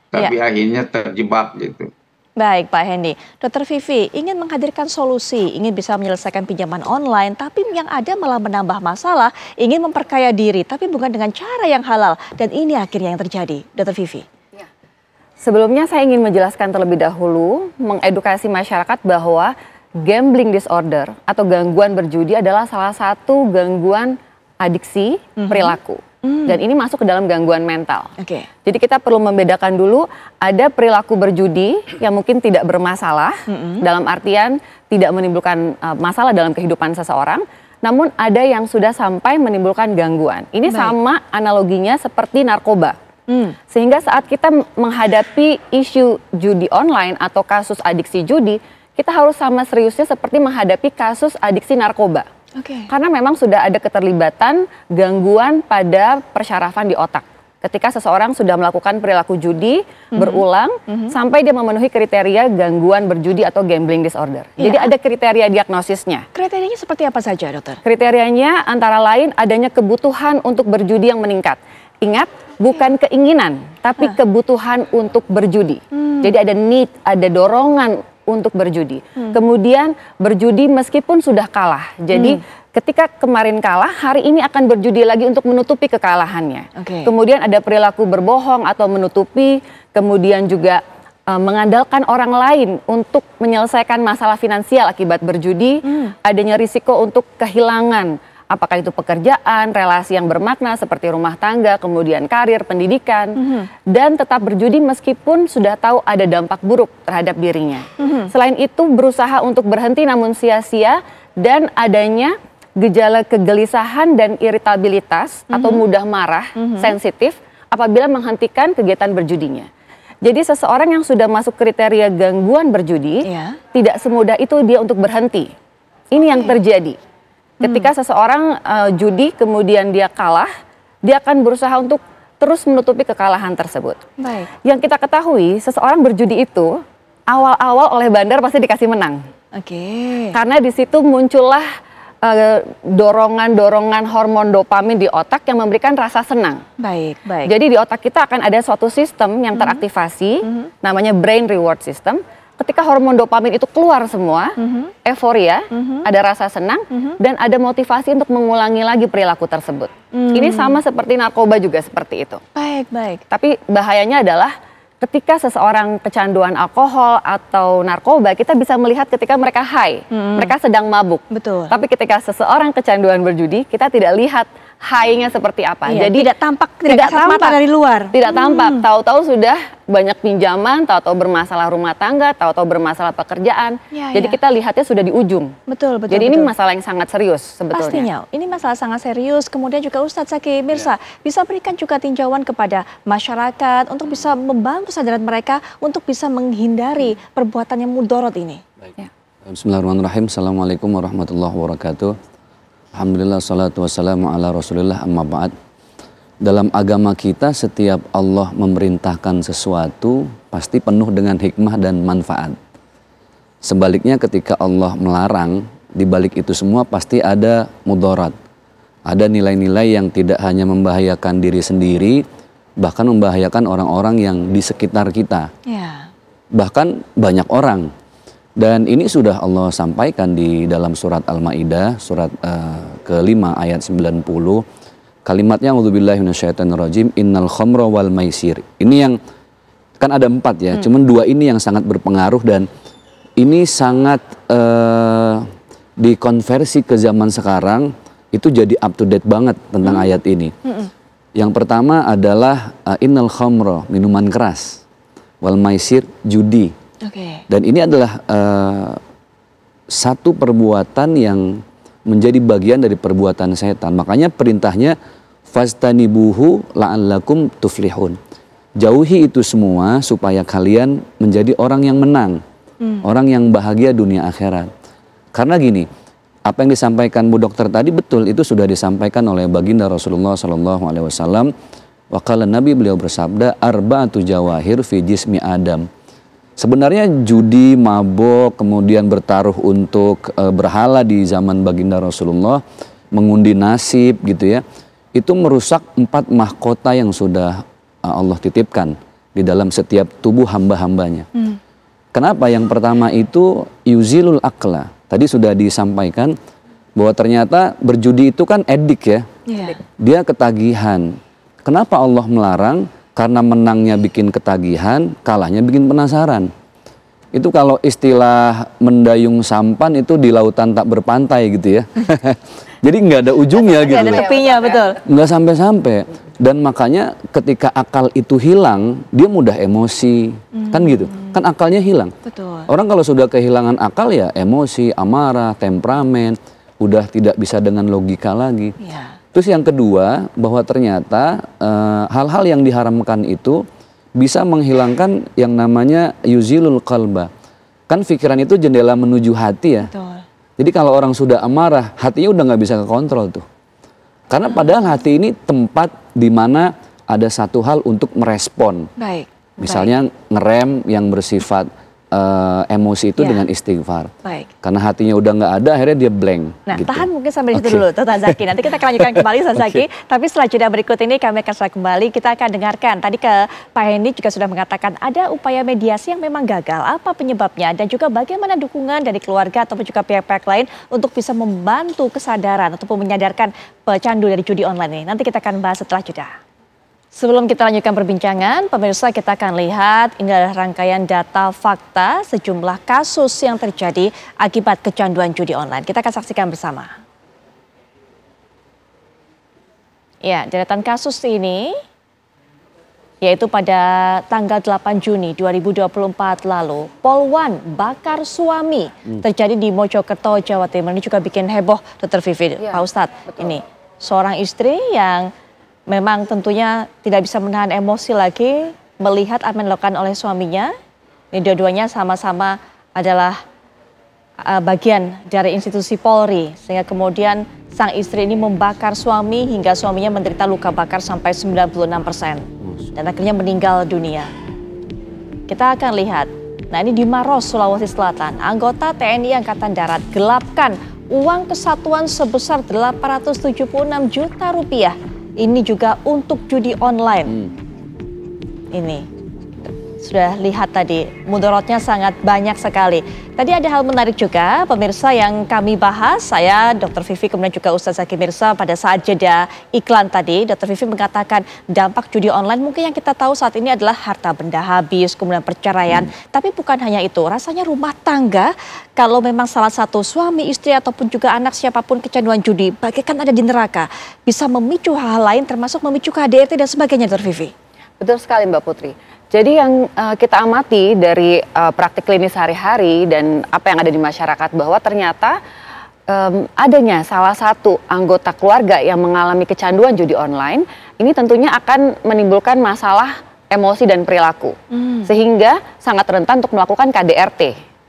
Tapi akhirnya terjebak gitu. Baik Pak Hendy, Dr. Vivi ingin menghadirkan solusi, ingin bisa menyelesaikan pinjaman online, tapi yang ada malah menambah masalah, ingin memperkaya diri, tapi bukan dengan cara yang halal. Dan ini akhirnya yang terjadi, Dr. Vivi. Sebelumnya saya ingin menjelaskan terlebih dahulu, mengedukasi masyarakat bahwa gambling disorder atau gangguan berjudi adalah salah satu gangguan adiksi perilaku. Dan ini masuk ke dalam gangguan mental. Jadi kita perlu membedakan dulu, ada perilaku berjudi yang mungkin tidak bermasalah, dalam artian tidak menimbulkan masalah dalam kehidupan seseorang, namun ada yang sudah sampai menimbulkan gangguan. Ini sama analoginya seperti narkoba. Sehingga saat kita menghadapi isu judi online atau kasus adiksi judi, kita harus sama seriusnya seperti menghadapi kasus adiksi narkoba. Karena memang sudah ada keterlibatan gangguan pada persyarafan di otak. Ketika seseorang sudah melakukan perilaku judi berulang sampai dia memenuhi kriteria gangguan berjudi atau gambling disorder. Jadi ada kriteria diagnosisnya. Kriterianya seperti apa saja, dokter? Kriterianya antara lain adanya kebutuhan untuk berjudi yang meningkat. Ingat, bukan keinginan, tapi kebutuhan untuk berjudi. Jadi ada need, ada dorongan untuk berjudi. Kemudian berjudi meskipun sudah kalah. Jadi ketika kemarin kalah, hari ini akan berjudi lagi untuk menutupi kekalahannya. Kemudian ada perilaku berbohong atau menutupi, kemudian juga mengandalkan orang lain untuk menyelesaikan masalah finansial akibat berjudi, adanya risiko untuk kehilangan apakah itu pekerjaan, relasi yang bermakna seperti rumah tangga, kemudian karir, pendidikan, dan tetap berjudi meskipun sudah tahu ada dampak buruk terhadap dirinya. Selain itu berusaha untuk berhenti namun sia-sia, dan adanya gejala kegelisahan dan iritabilitas atau mudah marah, sensitif apabila menghentikan kegiatan berjudinya. Jadi seseorang yang sudah masuk kriteria gangguan berjudi, tidak semudah itu dia untuk berhenti. Ini yang terjadi. Ketika seseorang judi kemudian dia kalah, dia akan berusaha untuk terus menutupi kekalahan tersebut. Yang kita ketahui, seseorang berjudi itu awal-awal oleh bandar pasti dikasih menang. Karena di situ muncullah dorongan-dorongan hormon dopamin di otak yang memberikan rasa senang. Jadi di otak kita akan ada suatu sistem yang teraktivasi, namanya brain reward system. Ketika hormon dopamin itu keluar semua, euforia, ada rasa senang, dan ada motivasi untuk mengulangi lagi perilaku tersebut. Ini sama seperti narkoba juga seperti itu. Tapi bahayanya adalah ketika seseorang kecanduan alkohol atau narkoba, kita bisa melihat ketika mereka high, mereka sedang mabuk. Tapi ketika seseorang kecanduan berjudi, kita tidak lihat high-nya seperti apa. Iya, Jadi tidak tampak, tidak kasat mata dari luar. Tidak tampak, tahu-tahu sudah banyak pinjaman, tahu-tahu bermasalah rumah tangga, tahu-tahu bermasalah pekerjaan. Ya, Jadi ya. kita lihatnya sudah di ujung. Betul, betul. Jadi betul. ini masalah yang sangat serius sebetulnya. Pastinya, ini masalah sangat serius. Kemudian juga Ustadz Zaki Mirsa bisa berikan juga tinjauan kepada masyarakat untuk bisa membantu kesadaran mereka untuk bisa menghindari perbuatan yang mudorot ini. Ya. Bismillahirrahmanirrahim. Assalamualaikum warahmatullahi wabarakatuh. Alhamdulillah, salatu wassalamu ala rasulillah, amma ba'd. Dalam agama kita setiap Allah memerintahkan sesuatu pasti penuh dengan hikmah dan manfaat. Sebaliknya ketika Allah melarang, di balik itu semua pasti ada mudarat. Ada nilai-nilai yang tidak hanya membahayakan diri sendiri, bahkan membahayakan orang-orang yang di sekitar kita. Ya. Bahkan Banyak orang. Dan ini sudah Allah sampaikan di dalam surat Al-Maidah, surat ke-5 ayat 90. Kalimatnya, a'udzubillahi minasyaitonirrajim, innal khamra wal maisir. Ini yang, kan ada 4 ya, cuman 2 ini yang sangat berpengaruh dan ini sangat dikonversi ke zaman sekarang, itu jadi up to date banget tentang ayat ini. Yang pertama adalah innal khamra, minuman keras, wal maisir, judi. Dan ini adalah satu perbuatan yang menjadi bagian dari perbuatan setan. Makanya perintahnya fastanibuhu la'allakum tuflihun. Jauhi itu semua supaya kalian menjadi orang yang menang, orang yang bahagia dunia akhirat. Karena gini, apa yang disampaikan Bu Dokter tadi betul, itu sudah disampaikan oleh baginda Rasulullah SAW. Waqala Nabi, beliau bersabda, arba'atu jawahir fi jismi Adam. Sebenarnya judi, mabok, kemudian bertaruh untuk berhala di zaman baginda Rasulullah, mengundi nasib gitu ya, itu merusak 4 mahkota yang sudah Allah titipkan di dalam setiap tubuh hamba-hambanya. Kenapa? Yang pertama itu yuzilul akla. Tadi sudah disampaikan bahwa ternyata berjudi itu kan edik ya, dia ketagihan. Kenapa Allah melarang? Karena menangnya bikin ketagihan, kalahnya bikin penasaran. Itu kalau istilah mendayung sampan itu di lautan tak berpantai gitu ya. Jadi nggak ada ujungnya gitu. Nggak ada tepinya, betul. Nggak sampai-sampai. Dan makanya ketika akal itu hilang, dia mudah emosi. Kan gitu. Kan akalnya hilang. Betul. Orang kalau sudah kehilangan akal ya emosi, amarah, temperamen, udah tidak bisa dengan logika lagi. Ya. Terus yang kedua, bahwa ternyata hal-hal yang diharamkan itu bisa menghilangkan yang namanya yuzilul qalba. Kan pikiran itu jendela menuju hati ya. Betul. Jadi kalau orang sudah amarah, hatinya udah nggak bisa kekontrol tuh. Karena padahal hati ini tempat di mana ada satu hal untuk merespon. Baik. Misalnya ngerem yang bersifat emosi itu dengan istighfar. Baik. Karena hatinya udah nggak ada, akhirnya dia blank. Nah, gitu. tahan mungkin sampai di situ dulu, Ustadz Zaki. Nanti kita akan lanjutkan kembali, Ustadz Zaki. Tapi setelah jeda berikut ini kami akan setelah kembali, kita akan dengarkan. Tadi ke Pak Hendy juga sudah mengatakan ada upaya mediasi yang memang gagal. Apa penyebabnya? Dan juga bagaimana dukungan dari keluarga ataupun juga pihak-pihak lain untuk bisa membantu kesadaran ataupun menyadarkan pecandu dari judi online ini. Nanti kita akan bahas setelah jeda. Sebelum kita lanjutkan perbincangan, pemirsa, kita akan lihat ini adalah rangkaian data fakta sejumlah kasus yang terjadi akibat kecanduan judi online. Kita akan saksikan bersama. Ya, deretan kasus ini yaitu pada tanggal 8 Juni 2024 lalu, Polwan bakar suami terjadi di Mojokerto, Jawa Timur. Ini juga bikin heboh, Dr. Vivi, Pak Ustadz. Ini seorang istri yang memang tentunya tidak bisa menahan emosi lagi melihat apa yang dilakukan oleh suaminya. Ini dua-duanya sama-sama adalah bagian dari institusi Polri. Sehingga kemudian sang istri ini membakar suami hingga suaminya menderita luka bakar sampai 96%. Dan akhirnya meninggal dunia. Kita akan lihat. Nah, ini di Maros, Sulawesi Selatan. Anggota TNI Angkatan Darat gelapkan uang kesatuan sebesar 876 juta rupiah. Ini juga untuk judi online. Ini sudah lihat tadi, mudaratnya sangat banyak sekali. Tadi ada hal menarik juga, pemirsa, yang kami bahas, saya, Dr. Vivi, kemudian juga Ustaz Zaki Mirza, pada saat jeda iklan tadi, Dr. Vivi mengatakan dampak judi online mungkin yang kita tahu saat ini adalah harta benda habis, kemudian perceraian. Tapi bukan hanya itu, rasanya rumah tangga, kalau memang salah satu suami, istri, ataupun juga anak siapapun kecanduan judi, bagaikan ada di neraka, bisa memicu hal-hal lain termasuk memicu KDRT dan sebagainya, Dr. Vivi. Betul sekali Mbak Putri. Jadi yang kita amati dari praktik klinis sehari-hari dan apa yang ada di masyarakat, bahwa ternyata adanya salah satu anggota keluarga yang mengalami kecanduan judi online, ini tentunya akan menimbulkan masalah emosi dan perilaku. Sehingga sangat rentan untuk melakukan KDRT,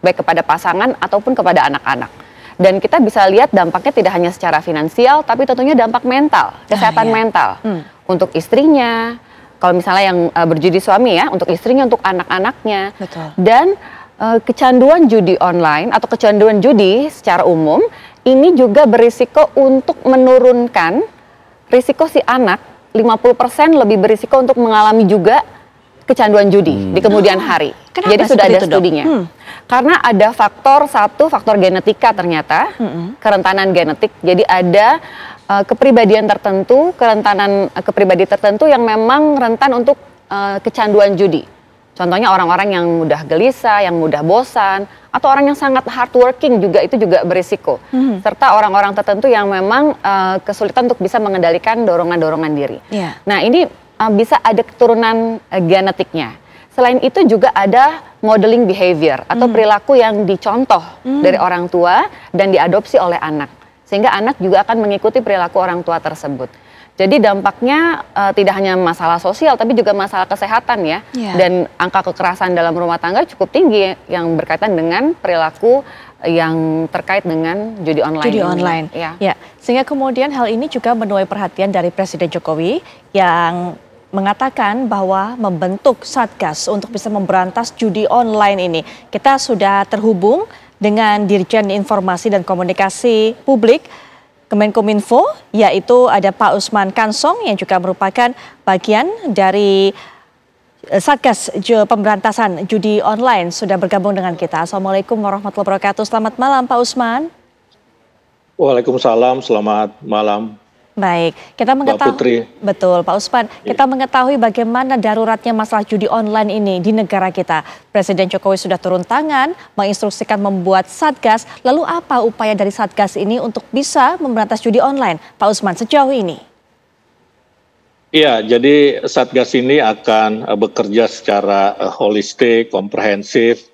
baik kepada pasangan ataupun kepada anak-anak. Dan kita bisa lihat dampaknya tidak hanya secara finansial, tapi tentunya dampak mental, kesehatan mental. Untuk istrinya, kalau misalnya yang berjudi suami ya, untuk istrinya, untuk anak-anaknya. Dan kecanduan judi online atau kecanduan judi secara umum, ini juga berisiko untuk menurunkan risiko si anak, 50% lebih berisiko untuk mengalami juga kecanduan judi di kemudian hari. Kenapa Jadi sudah ada itu, Dok? studinya. Karena ada faktor genetika ternyata, kerentanan genetik. Jadi ada kepribadian tertentu, kerentanan kepribadian tertentu yang memang rentan untuk kecanduan judi. Contohnya orang-orang yang mudah gelisah, yang mudah bosan, atau orang yang sangat hardworking juga itu juga berisiko. Serta orang-orang tertentu yang memang kesulitan untuk bisa mengendalikan dorongan-dorongan diri. Nah ini bisa ada keturunan genetiknya. Selain itu juga ada modeling behavior atau perilaku yang dicontoh dari orang tua dan diadopsi oleh anak. Sehingga anak juga akan mengikuti perilaku orang tua tersebut. Jadi dampaknya tidak hanya masalah sosial, tapi juga masalah kesehatan ya. Dan angka kekerasan dalam rumah tangga cukup tinggi yang berkaitan dengan perilaku yang terkait dengan judi online. Judi online. Ya. Sehingga kemudian hal ini juga menuai perhatian dari Presiden Jokowi yang mengatakan bahwa membentuk Satgas untuk bisa memberantas judi online ini. Kita sudah terhubung dengan Dirjen Informasi dan Komunikasi Publik Kemenkominfo, yaitu ada Pak Usman Kansong yang juga merupakan bagian dari Satgas Pemberantasan Judi Online, sudah bergabung dengan kita. Assalamualaikum warahmatullahi wabarakatuh. Selamat malam Pak Usman. Waalaikumsalam, selamat malam. Baik, kita mengetahui, betul Pak Usman, kita mengetahui bagaimana daruratnya masalah judi online ini di negara kita. Presiden Jokowi sudah turun tangan, menginstruksikan membuat Satgas. Lalu apa upaya dari Satgas ini untuk bisa memberantas judi online, Pak Usman, sejauh ini? Iya, jadi Satgas ini akan bekerja secara holistik, komprehensif,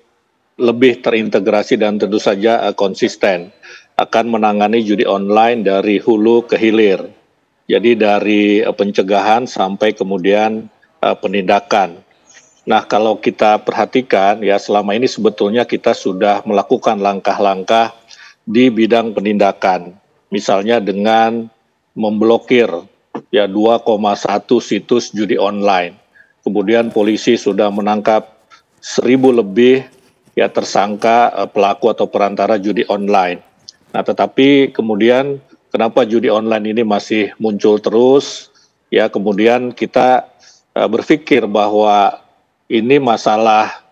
lebih terintegrasi dan tentu saja konsisten. Akan menangani judi online dari hulu ke hilir. Jadi dari pencegahan sampai kemudian penindakan. Nah, kalau kita perhatikan ya, selama ini sebetulnya kita sudah melakukan langkah-langkah di bidang penindakan. Misalnya dengan memblokir ya 2,1 situs judi online. Kemudian polisi sudah menangkap 1.000 lebih ya tersangka pelaku atau perantara judi online. Nah, tetapi kemudian kenapa judi online ini masih muncul terus? Ya, kemudian kita berpikir bahwa ini masalah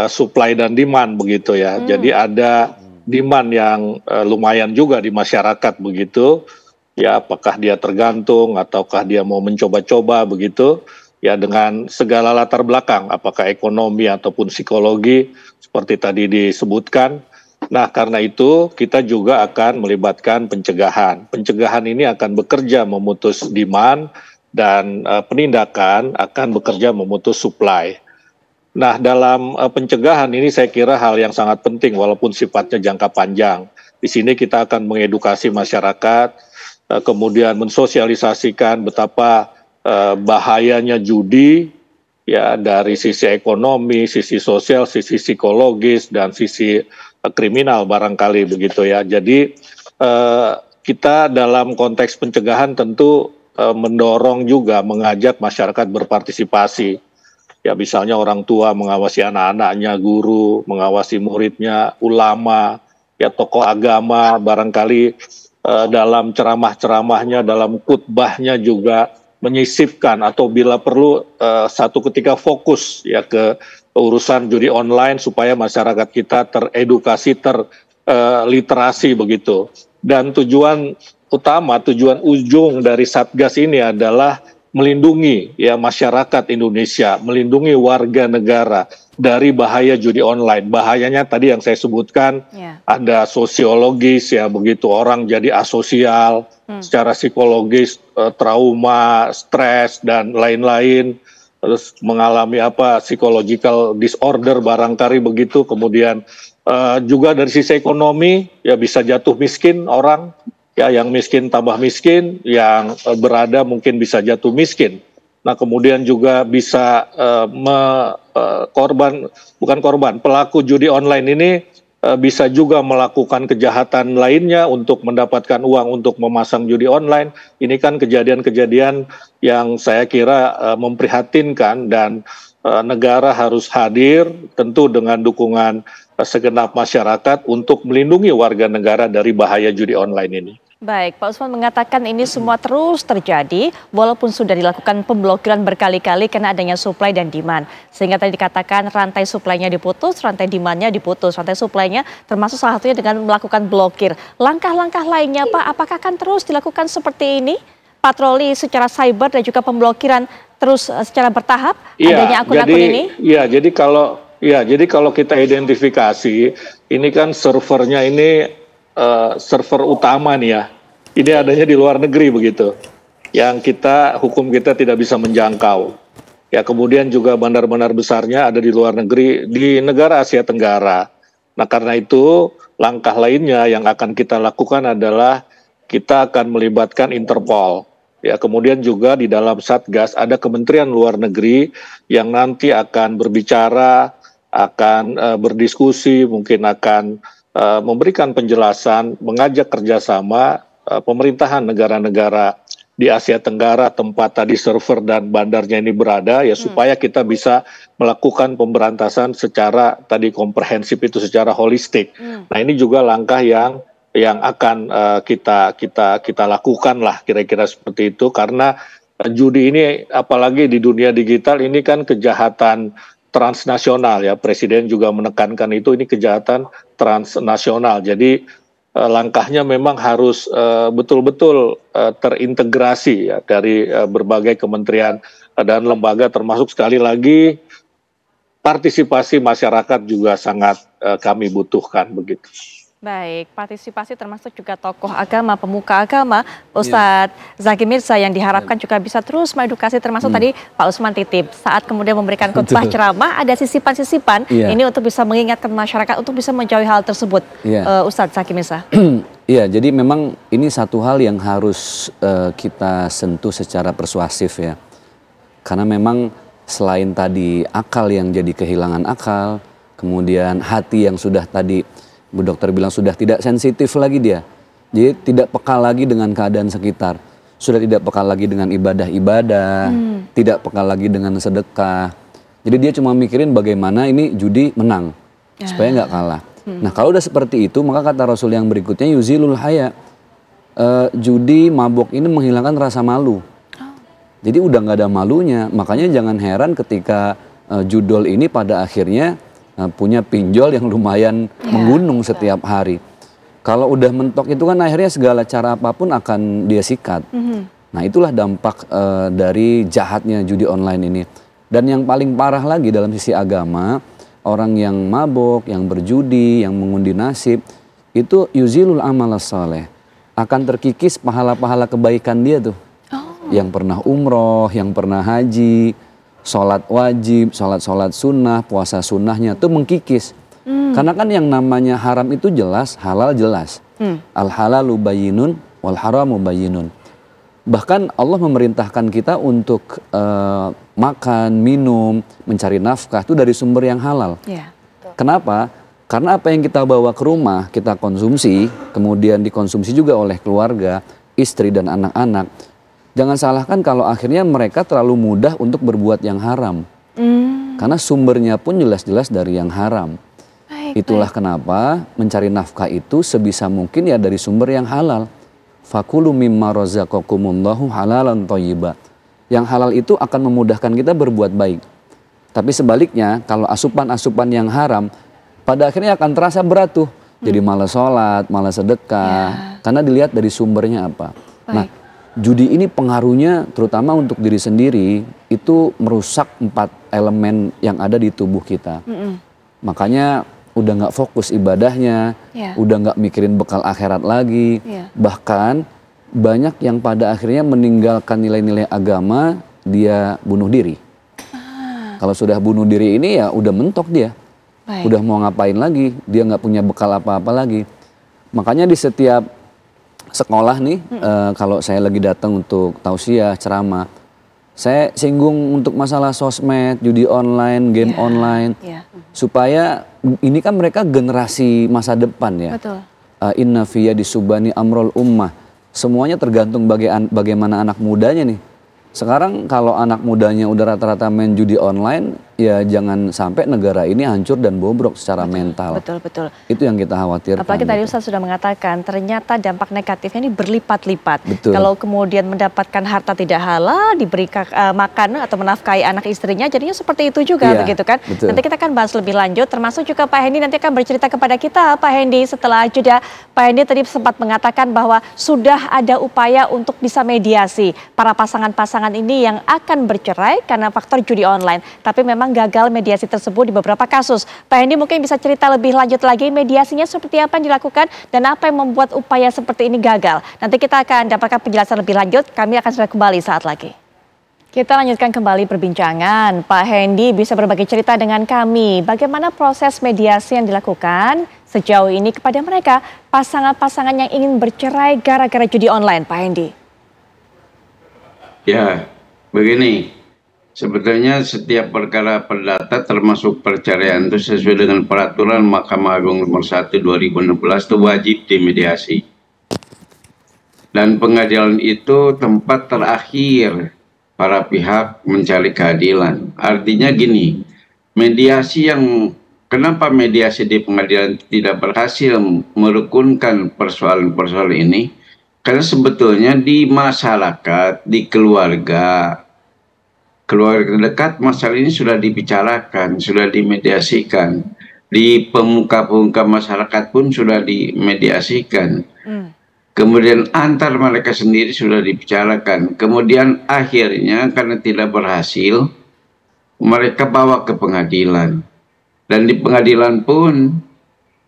supply dan demand begitu ya. Jadi ada demand yang lumayan juga di masyarakat begitu. Ya, apakah dia tergantung ataukah dia mau mencoba-coba begitu? Ya, dengan segala latar belakang, apakah ekonomi ataupun psikologi seperti tadi disebutkan. Nah, karena itu kita juga akan melibatkan pencegahan. Pencegahan ini akan bekerja memutus demand dan penindakan akan bekerja memutus supply. Nah, dalam pencegahan ini saya kira hal yang sangat penting walaupun sifatnya jangka panjang. Di sini kita akan mengedukasi masyarakat, kemudian mensosialisasikan betapa bahayanya judi ya dari sisi ekonomi, sisi sosial, sisi psikologis dan sisi kriminal barangkali begitu ya. Jadi kita dalam konteks pencegahan tentu mendorong juga mengajak masyarakat berpartisipasi. Ya, misalnya orang tua mengawasi anak-anaknya, guru mengawasi muridnya, ulama, ya tokoh agama barangkali dalam ceramah-ceramahnya, dalam khutbahnya juga menyisipkan atau bila perlu satu ketika fokus ya ke urusan judi online supaya masyarakat kita teredukasi, terliterasi begitu. Dan tujuan utama, tujuan ujung dari Satgas ini adalah melindungi ya masyarakat Indonesia, melindungi warga negara dari bahaya judi online. Bahayanya tadi yang saya sebutkan, ada sosiologis ya, begitu orang jadi asosial, secara psikologis, trauma, stres dan lain-lain, terus mengalami psychological disorder barangkali begitu. Kemudian juga dari sisi ekonomi ya bisa jatuh miskin orang. Ya, yang miskin tambah miskin, yang berada mungkin bisa jatuh miskin. Nah, kemudian juga bisa pelaku judi online ini bisa juga melakukan kejahatan lainnya untuk mendapatkan uang untuk memasang judi online. Ini kan kejadian-kejadian yang saya kira memprihatinkan dan negara harus hadir tentu dengan dukungan segenap masyarakat untuk melindungi warga negara dari bahaya judi online ini. Baik, Pak Usman mengatakan ini semua terus terjadi walaupun sudah dilakukan pemblokiran berkali-kali karena adanya supply dan demand. Sehingga tadi dikatakan rantai supply-nya diputus, rantai demand-nya diputus. Rantai supply-nya termasuk salah satunya dengan melakukan blokir. Langkah-langkah lainnya Pak, apakah akan terus dilakukan seperti ini? Patroli secara cyber dan juga pemblokiran terus secara bertahap adanya akun-akun ini? Jadi kalau kita identifikasi, ini kan servernya ini server utama nih ya, ini adanya di luar negeri begitu, yang hukum kita tidak bisa menjangkau. Ya, kemudian juga bandar-bandar besarnya ada di luar negeri, di negara Asia Tenggara. Nah, karena itu langkah lainnya yang akan kita lakukan adalah kita akan melibatkan Interpol. Ya, kemudian juga di dalam Satgas ada Kementerian Luar Negeri yang nanti akan berbicara, akan berdiskusi, mungkin akan memberikan penjelasan, mengajak kerjasama pemerintahan negara-negara di Asia Tenggara tempat tadi server dan bandarnya ini berada ya, supaya kita bisa melakukan pemberantasan secara tadi komprehensif itu, secara holistik. Nah, ini juga langkah yang akan kita lakukan lah, kira-kira seperti itu, karena judi ini apalagi di dunia digital ini kan kejahatan transnasional ya, Presiden juga menekankan itu, ini kejahatan transnasional. Jadi langkahnya memang harus betul-betul terintegrasi ya dari berbagai kementerian dan lembaga, termasuk sekali lagi partisipasi masyarakat juga sangat kami butuhkan begitu. Baik, partisipasi termasuk juga tokoh agama, pemuka agama, Ustadz Zaki Mirza yang diharapkan juga bisa terus mengedukasi, termasuk tadi Pak Usman titip saat kemudian memberikan khutbah ceramah ada sisipan-sisipan ini untuk bisa mengingatkan masyarakat untuk bisa menjauhi hal tersebut. Ustadz Zaki Mirza. Iya, jadi memang ini satu hal yang harus kita sentuh secara persuasif ya, karena memang selain tadi akal yang jadi kehilangan akal, kemudian hati yang sudah tadi Bu Dokter bilang sudah tidak sensitif lagi dia. Jadi tidak peka lagi dengan keadaan sekitar. Sudah tidak peka lagi dengan ibadah-ibadah, tidak peka lagi dengan sedekah. Jadi dia cuma mikirin bagaimana ini judi menang, supaya nggak kalah. Nah, kalau udah seperti itu, maka kata Rasul yang berikutnya, yuzilul haya. Judi, mabuk ini menghilangkan rasa malu. Jadi udah nggak ada malunya. Makanya jangan heran ketika judol ini pada akhirnya punya pinjol yang lumayan menggunung setiap hari. Kalau udah mentok itu kan akhirnya segala cara apapun akan dia sikat. Nah, itulah dampak dari jahatnya judi online ini. Dan yang paling parah lagi dalam sisi agama, orang yang mabuk, yang berjudi, yang mengundi nasib, itu yuzilul amal saleh, akan terkikis pahala-pahala kebaikan dia tuh. Yang pernah umroh, yang pernah haji, sholat wajib, sholat sunnah, puasa sunnahnya tuh mengkikis. Karena kan yang namanya haram itu jelas, halal jelas. Al halalu bayyinun wal haramu bayyinun. Bahkan Allah memerintahkan kita untuk makan, minum, mencari nafkah itu dari sumber yang halal. Kenapa? Karena apa yang kita bawa ke rumah, kita konsumsi, kemudian dikonsumsi juga oleh keluarga, istri dan anak-anak. Jangan salahkan kalau akhirnya mereka terlalu mudah untuk berbuat yang haram. Karena sumbernya pun jelas-jelas dari yang haram. Itulah kenapa mencari nafkah itu sebisa mungkin ya dari sumber yang halal. Fakulu mimma razaqakumullahu halalan thayyiba. Yang halal itu akan memudahkan kita berbuat baik. Tapi sebaliknya, kalau asupan-asupan yang haram, pada akhirnya akan terasa berat tuh. Jadi malas sholat, malas sedekah, karena dilihat dari sumbernya apa. Baik. Nah, judi ini pengaruhnya terutama untuk diri sendiri, itu merusak 4 elemen yang ada di tubuh kita. Makanya udah nggak fokus ibadahnya, udah nggak mikirin bekal akhirat lagi. Bahkan banyak yang pada akhirnya meninggalkan nilai-nilai agama, dia bunuh diri. Kalau sudah bunuh diri ini ya udah mentok dia. Udah mau ngapain lagi, dia nggak punya bekal apa-apa lagi. Makanya di setiap sekolah nih, kalau saya lagi datang untuk tausiah, ceramah, saya singgung untuk masalah sosmed, judi online, game online, supaya ini kan mereka generasi masa depan ya. Betul. Inna fiyya disubani amrul ummah. Semuanya tergantung bagaimana anak mudanya nih. Sekarang kalau anak mudanya udah rata-rata main judi online, ya jangan sampai negara ini hancur dan bobrok secara mental. Betul. Itu yang kita khawatirkan. Apalagi tadi Ustaz sudah mengatakan, ternyata dampak negatifnya ini berlipat-lipat. Betul. Kalau kemudian mendapatkan harta tidak halal, diberi makan atau menafkahi anak istrinya, jadinya seperti itu juga, begitu kan? Betul. Nanti kita akan bahas lebih lanjut, termasuk juga Pak Hendy nanti akan bercerita kepada kita, Pak Hendy, setelah jeda. Pak Hendy tadi sempat mengatakan bahwa sudah ada upaya untuk bisa mediasi para pasangan-pasangan ini yang akan bercerai karena faktor judi online. Tapi memang gagal mediasi tersebut di beberapa kasus. Pak Hendy mungkin bisa cerita lebih lanjut lagi mediasinya seperti apa yang dilakukan dan apa yang membuat upaya seperti ini gagal. Nanti kita akan dapatkan penjelasan lebih lanjut. Kami akan segera kembali saat lagi. Kita lanjutkan kembali perbincangan. Pak Hendy bisa berbagi cerita dengan kami. Bagaimana proses mediasi yang dilakukan sejauh ini kepada mereka pasangan-pasangan yang ingin bercerai gara-gara judi online, Pak Hendy? Ya, begini, sebetulnya setiap perkara perdata termasuk perceraian itu sesuai dengan peraturan Mahkamah Agung nomor 1 2016 itu wajib dimediasi. Dan pengadilan itu tempat terakhir para pihak mencari keadilan. Artinya gini, mediasi kenapa mediasi di pengadilan tidak berhasil merukunkan persoalan-persoalan ini? Karena sebetulnya di masyarakat, di keluarga dekat masalah ini sudah dibicarakan, sudah dimediasikan. Di pemuka-pemuka masyarakat pun sudah dimediasikan. Kemudian antar mereka sendiri sudah dibicarakan. Kemudian akhirnya karena tidak berhasil, mereka bawa ke pengadilan. Dan di pengadilan pun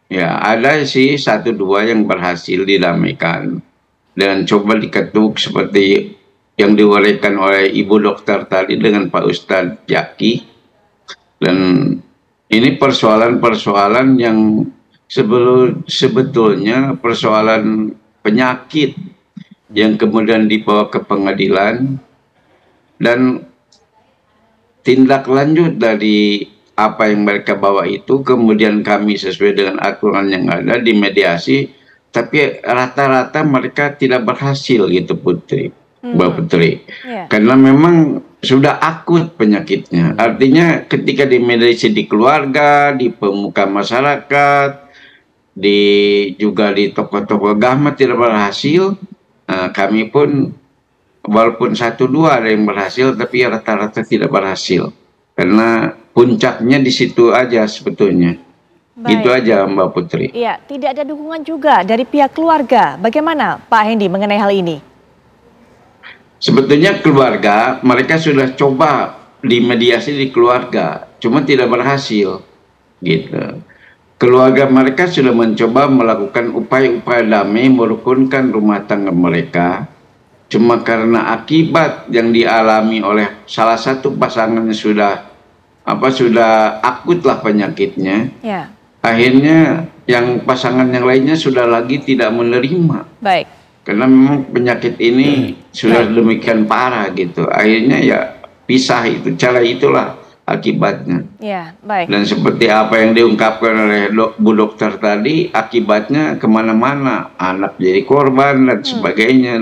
ya ada sih 1-2 yang berhasil didamaikan. Dan coba diketuk seperti yang diuraikan oleh Ibu Dokter tadi dengan Pak Ustadz Jaki. Dan ini persoalan-persoalan yang sebetulnya persoalan penyakit yang kemudian dibawa ke pengadilan. Dan tindak lanjut dari apa yang mereka bawa itu kemudian kami sesuai dengan aturan yang ada dimediasi. Tapi rata-rata mereka tidak berhasil gitu Mbak Putri. Karena memang sudah akut penyakitnya. Artinya ketika dimediasi di keluarga, di pemuka masyarakat, juga di tokoh-tokoh agama tidak berhasil. Kami pun walaupun 1-2 ada yang berhasil, tapi rata-rata tidak berhasil. Karena puncaknya di situ aja sebetulnya. Gitu aja Mbak Putri. Iya, tidak ada dukungan juga dari pihak keluarga. Bagaimana Pak Hendy mengenai hal ini? Sebetulnya keluarga, mereka sudah coba dimediasi di keluarga, cuma tidak berhasil. Gitu. Keluarga mereka sudah mencoba melakukan upaya-upaya damai merukunkan rumah tangga mereka. Cuma karena akibat yang dialami oleh salah satu pasangannya sudah akut lah penyakitnya. Akhirnya yang pasangan yang lainnya sudah lagi tidak menerima. Baik. Karena memang penyakit ini sudah demikian parah gitu. Akhirnya ya pisah itu, itulah akibatnya. Ya, baik. Dan seperti apa yang diungkapkan oleh Bu Dokter tadi, akibatnya kemana-mana. Anak jadi korban dan sebagainya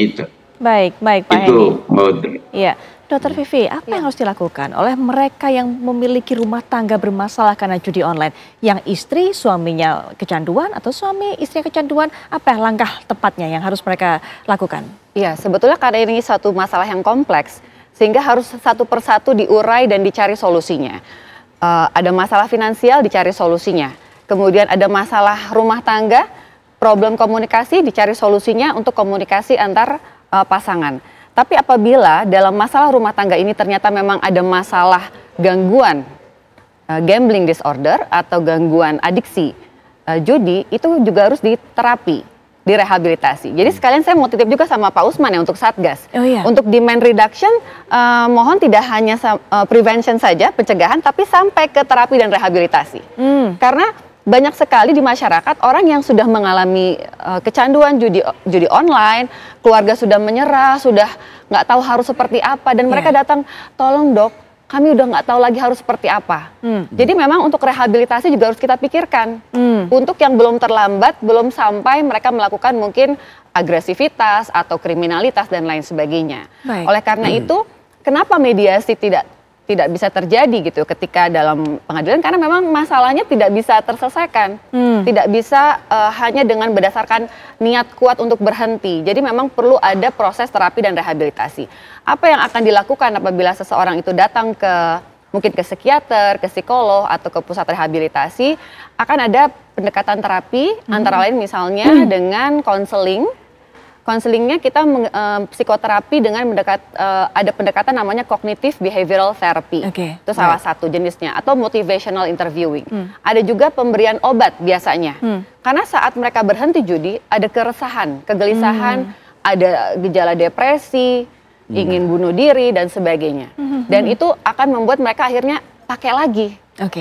itu. Baik Pak Hendy. Itu, Mbak Putri. Iya. Dokter Vivi, apa yang harus dilakukan oleh mereka yang memiliki rumah tangga bermasalah karena judi online? Yang istri suaminya kecanduan atau suami istrinya kecanduan, apa langkah tepatnya yang harus mereka lakukan? Iya, sebetulnya karena ini satu masalah yang kompleks, sehingga harus satu persatu diurai dan dicari solusinya. Ada masalah finansial, dicari solusinya. Kemudian ada masalah rumah tangga, problem komunikasi, dicari solusinya untuk komunikasi antar pasangan. Tapi apabila dalam masalah rumah tangga ini ternyata memang ada masalah gangguan gambling disorder atau gangguan adiksi judi, itu juga harus diterapi, direhabilitasi. Jadi sekalian saya mau titip juga sama Pak Usman ya untuk Satgas. Oh, iya. Untuk demand reduction, mohon tidak hanya prevention saja, pencegahan, tapi sampai ke terapi dan rehabilitasi. Karena banyak sekali di masyarakat orang yang sudah mengalami kecanduan judi online, keluarga sudah menyerah, sudah nggak tahu harus seperti apa, dan mereka datang, tolong dok, kami udah nggak tahu lagi harus seperti apa. Jadi memang untuk rehabilitasi juga harus kita pikirkan. Untuk yang belum terlambat, belum sampai mereka melakukan mungkin agresivitas atau kriminalitas dan lain sebagainya. Baik. Oleh karena itu, kenapa mediasi tidak bisa terjadi gitu ketika dalam pengadilan, karena memang masalahnya tidak bisa terselesaikan, tidak bisa hanya dengan berdasarkan niat kuat untuk berhenti. Jadi memang perlu ada proses terapi dan rehabilitasi. Apa yang akan dilakukan apabila seseorang itu datang mungkin ke psikiater, ke psikolog atau ke pusat rehabilitasi, akan ada pendekatan terapi antara lain misalnya dengan konseling. Konselingnya kita psikoterapi dengan ada pendekatan namanya cognitive behavioral therapy. Itu salah satu jenisnya, atau motivational interviewing. Ada juga pemberian obat biasanya. Karena saat mereka berhenti judi, ada keresahan, kegelisahan, ada gejala depresi, ingin bunuh diri dan sebagainya. Dan itu akan membuat mereka akhirnya pakai lagi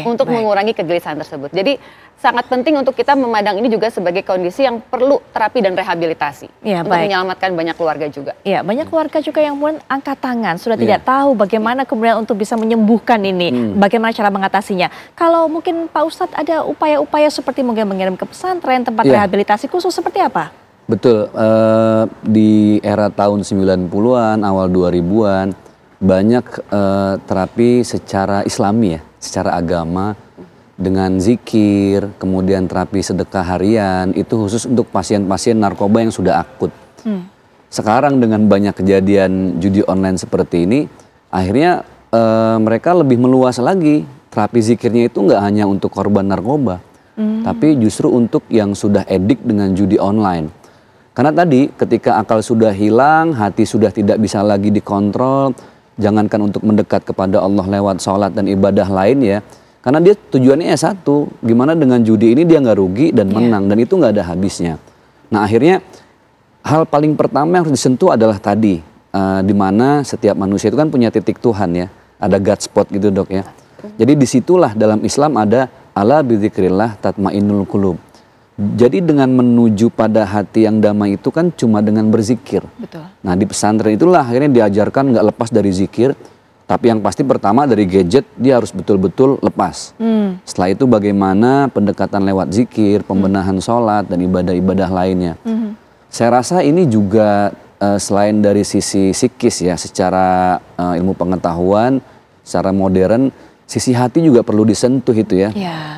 untuk mengurangi kegelisahan tersebut. Jadi sangat penting untuk kita memandang ini juga sebagai kondisi yang perlu terapi dan rehabilitasi untuk menyelamatkan banyak keluarga juga. Iya, banyak keluarga juga yang mungkin angkat tangan, sudah tidak tahu bagaimana kemudian untuk bisa menyembuhkan ini, bagaimana cara mengatasinya. Kalau mungkin Pak Ustadz ada upaya-upaya seperti mungkin mengirim ke pesantren, tempat rehabilitasi khusus seperti apa? Betul, di era tahun 90-an, awal 2000-an, banyak terapi secara islami ya, secara agama, dengan zikir, kemudian terapi sedekah harian, itu khusus untuk pasien-pasien narkoba yang sudah akut. Sekarang dengan banyak kejadian judi online seperti ini, akhirnya mereka lebih meluas lagi. Terapi zikirnya itu nggak hanya untuk korban narkoba, tapi justru untuk yang sudah edik dengan judi online. Karena tadi ketika akal sudah hilang, hati sudah tidak bisa lagi dikontrol, jangankan untuk mendekat kepada Allah lewat sholat dan ibadah lain ya. Karena dia tujuannya satu, gimana dengan judi ini dia nggak rugi dan menang, dan itu nggak ada habisnya. Nah akhirnya hal paling pertama yang harus disentuh adalah tadi, di mana setiap manusia itu kan punya titik Tuhan ya, ada God spot gitu dok ya. Jadi disitulah dalam Islam ada ala bidzikrillah tatmainnul qulub. Jadi dengan menuju pada hati yang damai itu kan cuma dengan berzikir. Betul. Nah di pesantren itulah akhirnya diajarkan nggak lepas dari zikir. Tapi yang pasti pertama dari gadget dia harus betul-betul lepas. Setelah itu bagaimana pendekatan lewat zikir, pembenahan sholat dan ibadah-ibadah lainnya. Saya rasa ini juga selain dari sisi psikis ya, secara ilmu pengetahuan, secara modern, sisi hati juga perlu disentuh itu ya.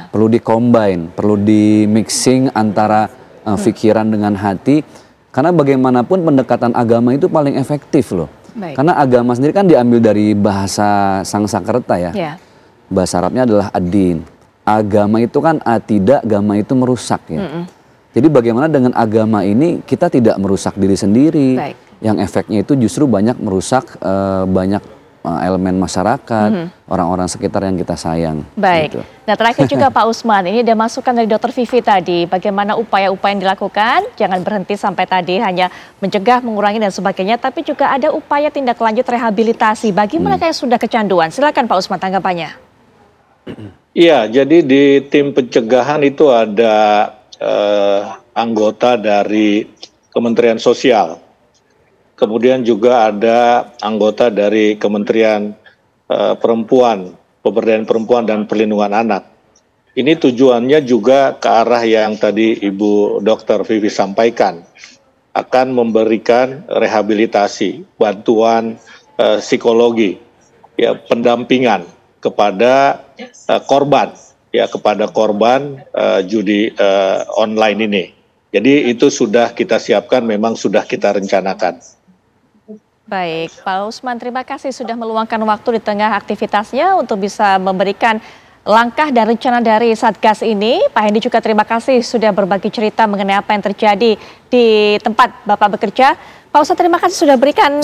Perlu di-combine, perlu di-mixing antara pikiran dengan hati. Karena bagaimanapun pendekatan agama itu paling efektif loh. Karena agama sendiri kan diambil dari bahasa Sangsakerta ya. Bahasa Arabnya adalah ad-din. Agama itu kan tidak, agama itu merusak ya. Jadi bagaimana dengan agama ini kita tidak merusak diri sendiri. Yang efeknya itu justru banyak merusak banyak elemen masyarakat, orang-orang sekitar yang kita sayang. Baik. Gitu. Nah terakhir juga Pak Usman, ini ada masukan dari Dokter Vivi tadi, bagaimana upaya-upaya yang dilakukan, jangan berhenti sampai tadi hanya mencegah, mengurangi dan sebagainya, tapi juga ada upaya tindak lanjut rehabilitasi bagi mereka yang sudah kecanduan. Silakan Pak Usman tanggapannya. Iya, jadi di tim pencegahan itu ada anggota dari Kementerian Sosial. Kemudian juga ada anggota dari Kementerian Perempuan, Pemberdayaan Perempuan dan Perlindungan Anak. Ini tujuannya juga ke arah yang tadi Ibu Dr. Vivi sampaikan, akan memberikan rehabilitasi, bantuan psikologi, ya pendampingan kepada korban, ya kepada korban judi online ini. Jadi itu sudah kita siapkan, memang sudah kita rencanakan. Baik, Pak Usman, terima kasih sudah meluangkan waktu di tengah aktivitasnya untuk bisa memberikan langkah dan rencana dari Satgas ini. Pak Hendi juga terima kasih sudah berbagi cerita mengenai apa yang terjadi di tempat Bapak bekerja. Pak Ustadz, terima kasih sudah berikan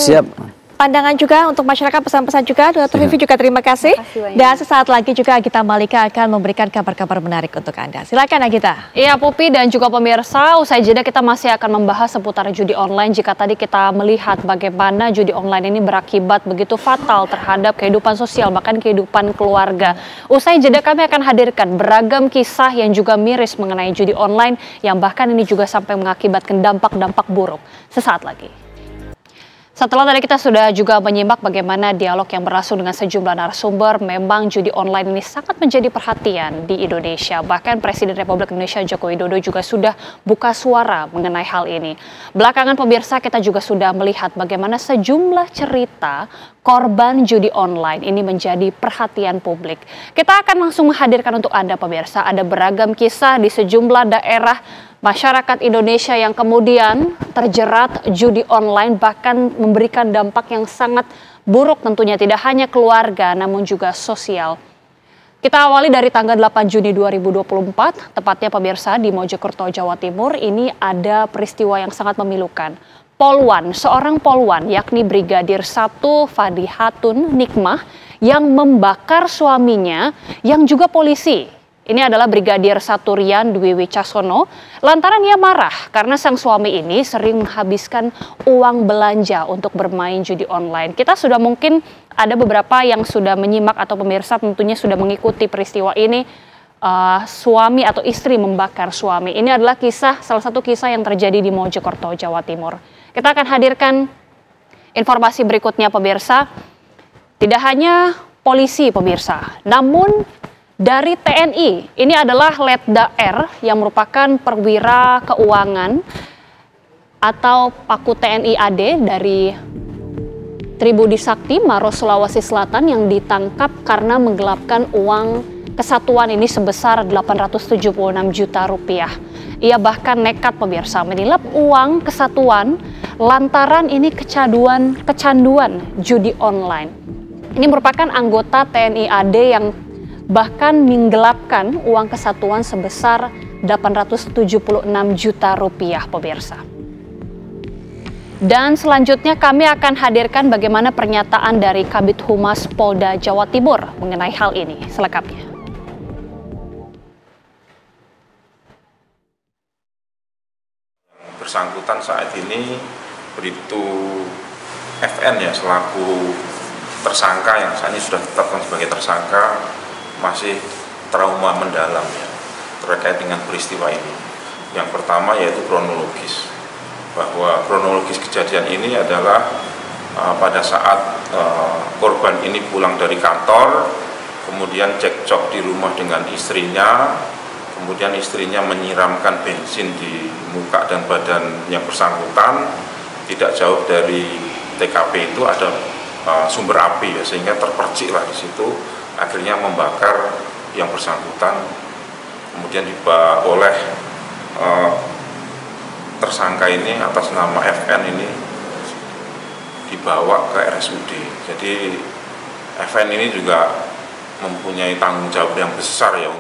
pandangan juga untuk masyarakat, pesan-pesan juga. Dr. Vivi juga terima kasih. Dan sesaat lagi juga Agita Malika akan memberikan kabar-kabar menarik untuk Anda. Silakan Agita. Iya Pupi dan juga pemirsa, usai jeda kita masih akan membahas seputar judi online. Jika tadi kita melihat bagaimana judi online ini berakibat begitu fatal terhadap kehidupan sosial, bahkan kehidupan keluarga. Usai jeda kami akan hadirkan beragam kisah yang juga miris mengenai judi online yang bahkan ini juga sampai mengakibatkan dampak-dampak buruk. Sesaat lagi. Setelah tadi kita sudah juga menyimak bagaimana dialog yang berlangsung dengan sejumlah narasumber, memang judi online ini sangat menjadi perhatian di Indonesia. Bahkan Presiden Republik Indonesia Joko Widodo juga sudah buka suara mengenai hal ini. Belakangan pemirsa kita juga sudah melihat bagaimana sejumlah cerita korban judi online ini menjadi perhatian publik. Kita akan langsung menghadirkan untuk Anda pemirsa, ada beragam kisah di sejumlah daerah masyarakat Indonesia yang kemudian terjerat judi online, bahkan memberikan dampak yang sangat buruk tentunya tidak hanya keluarga namun juga sosial. Kita awali dari tanggal 8 Juni 2024, tepatnya pemirsa di Mojokerto, Jawa Timur. Ini ada peristiwa yang sangat memilukan. Polwan, seorang polwan yakni Brigadir 1 Fadihatun Nikmah yang membakar suaminya yang juga polisi. Ini adalah Brigadir 1 Rian Dwi Wicaksono lantaran ia marah karena sang suami ini sering menghabiskan uang belanja untuk bermain judi online. Kita sudah mungkin ada beberapa yang sudah menyimak atau pemirsa tentunya sudah mengikuti peristiwa ini. Suami atau istri membakar suami. Ini adalah salah satu kisah yang terjadi di Mojokerto, Jawa Timur. Kita akan hadirkan informasi berikutnya pemirsa. Tidak hanya polisi pemirsa, namun dari TNI, ini adalah Letda R yang merupakan perwira keuangan atau Paku TNI AD dari Tribudi Sakti, Maros, Sulawesi Selatan yang ditangkap karena menggelapkan uang kesatuan ini sebesar 876 juta rupiah. Ia bahkan nekat pemirsa menilap uang kesatuan lantaran ini kecanduan judi online. Ini merupakan anggota TNI AD yang bahkan menggelapkan uang kesatuan sebesar 876 juta rupiah pemirsa. Dan selanjutnya kami akan hadirkan bagaimana pernyataan dari Kabid Humas Polda Jawa Timur mengenai hal ini selengkapnya. Bersangkutan saat ini Bribtu FN ya selaku tersangka yang saat ini sudah ditetapkan sebagai tersangka masih trauma mendalam ya terkait dengan peristiwa ini. Yang pertama yaitu kronologis, bahwa kronologis kejadian ini adalah pada saat korban ini pulang dari kantor, kemudian cekcok di rumah dengan istrinya, kemudian istrinya menyiramkan bensin di muka dan badan yang bersangkutan. Tidak jauh dari TKP itu ada sumber api ya, sehingga terperciklah di situ. Akhirnya membakar yang bersangkutan, kemudian dibawa oleh tersangka ini atas nama FN ini dibawa ke RSUD. Jadi FN ini juga mempunyai tanggung jawab yang besar ya.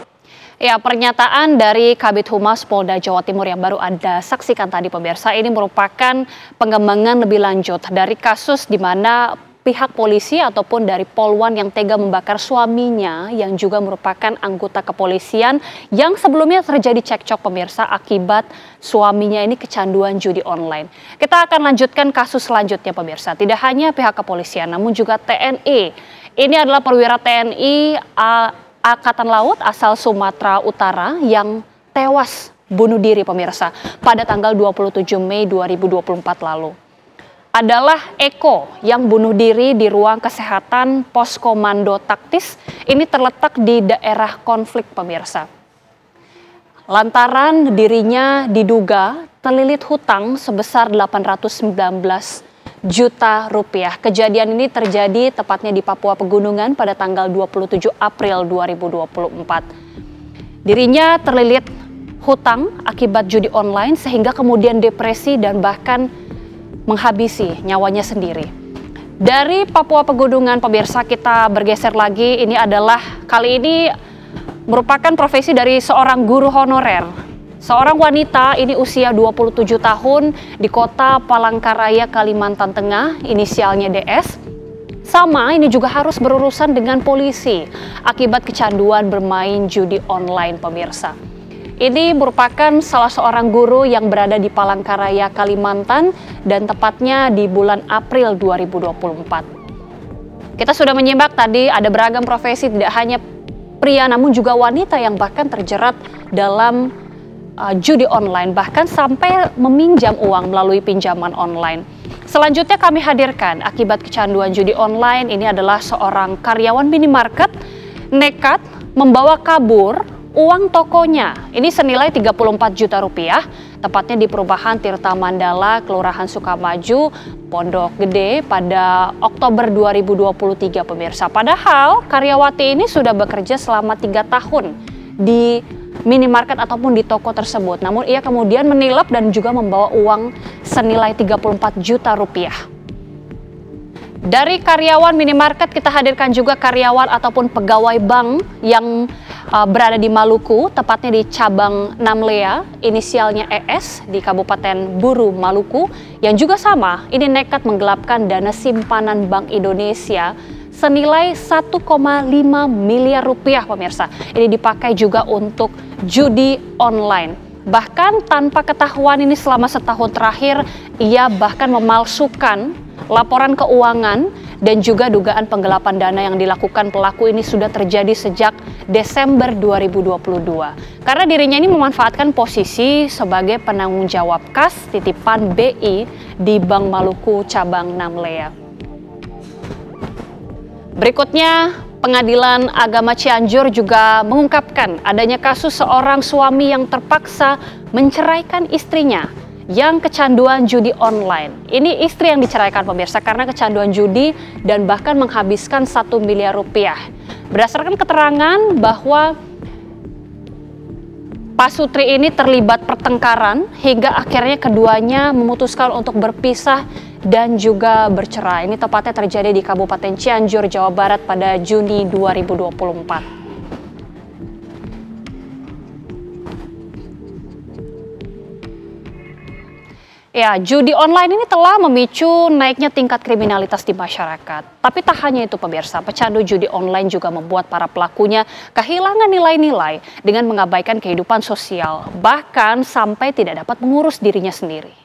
Ya, pernyataan dari Kabid Humas Polda Jawa Timur yang baru Anda saksikan tadi pemirsa, ini merupakan pengembangan lebih lanjut dari kasus di mana pihak polisi ataupun dari polwan yang tega membakar suaminya yang juga merupakan anggota kepolisian yang sebelumnya terjadi cekcok pemirsa akibat suaminya ini kecanduan judi online. Kita akan lanjutkan kasus selanjutnya pemirsa. Tidak hanya pihak kepolisian namun juga TNI. Ini adalah perwira TNI Angkatan Laut asal Sumatera Utara yang tewas bunuh diri pemirsa pada tanggal 27 Mei 2024 lalu. Adalah Eko yang bunuh diri di ruang kesehatan pos komando taktis. Ini terletak di daerah konflik pemirsa. Lantaran dirinya diduga terlilit hutang sebesar 819 juta rupiah. Kejadian ini terjadi tepatnya di Papua Pegunungan pada tanggal 27 April 2024. Dirinya terlilit hutang akibat judi online sehingga kemudian depresi dan bahkan menghabisi nyawanya sendiri. Dari Papua Pegunungan, pemirsa, kita bergeser lagi. Ini adalah kali ini merupakan profesi dari seorang guru honorer. Seorang wanita, ini usia 27 tahun, di kota Palangkaraya, Kalimantan Tengah, inisialnya DS. Sama, ini juga harus berurusan dengan polisi akibat kecanduan bermain judi online, pemirsa. Ini merupakan salah seorang guru yang berada di Palangkaraya, Kalimantan, dan tepatnya di bulan April 2024. Kita sudah menyimak tadi ada beragam profesi, tidak hanya pria namun juga wanita yang bahkan terjerat dalam judi online, bahkan sampai meminjam uang melalui pinjaman online. Selanjutnya kami hadirkan akibat kecanduan judi online. Ini adalah seorang karyawan minimarket nekat membawa kabur uang tokonya. Ini senilai 34 juta rupiah, tepatnya di perumahan Tirta Mandala, Kelurahan Sukamaju, Pondok Gede pada Oktober 2023, pemirsa. Padahal karyawati ini sudah bekerja selama 3 tahun di minimarket ataupun di toko tersebut. Namun ia kemudian menilap dan juga membawa uang senilai 34 juta rupiah. Dari karyawan minimarket kita hadirkan juga karyawan ataupun pegawai bank yang berada di Maluku, tepatnya di cabang Namlea, inisialnya ES di Kabupaten Buru, Maluku, yang juga sama, ini nekat menggelapkan dana simpanan Bank Indonesia senilai 1,5 miliar rupiah, pemirsa. Ini dipakai juga untuk judi online. Bahkan tanpa ketahuan ini selama setahun terakhir, ia bahkan memalsukan laporan keuangan dan juga dugaan penggelapan dana yang dilakukan pelaku ini sudah terjadi sejak Desember 2022. Karena dirinya ini memanfaatkan posisi sebagai penanggung jawab kas titipan BI di Bank Maluku cabang Namlea. Berikutnya, Pengadilan Agama Cianjur juga mengungkapkan adanya kasus seorang suami yang terpaksa menceraikan istrinya yang kecanduan judi online. Ini istri yang diceraikan, pemirsa, karena kecanduan judi dan bahkan menghabiskan 1 miliar rupiah. Berdasarkan keterangan bahwa Pak Sutri ini terlibat pertengkaran hingga akhirnya keduanya memutuskan untuk berpisah dan juga bercerai. Ini tepatnya terjadi di Kabupaten Cianjur, Jawa Barat pada Juni 2024. Ya, judi online ini telah memicu naiknya tingkat kriminalitas di masyarakat. Tapi tak hanya itu, pemirsa, pecandu judi online juga membuat para pelakunya kehilangan nilai-nilai dengan mengabaikan kehidupan sosial, bahkan sampai tidak dapat mengurus dirinya sendiri.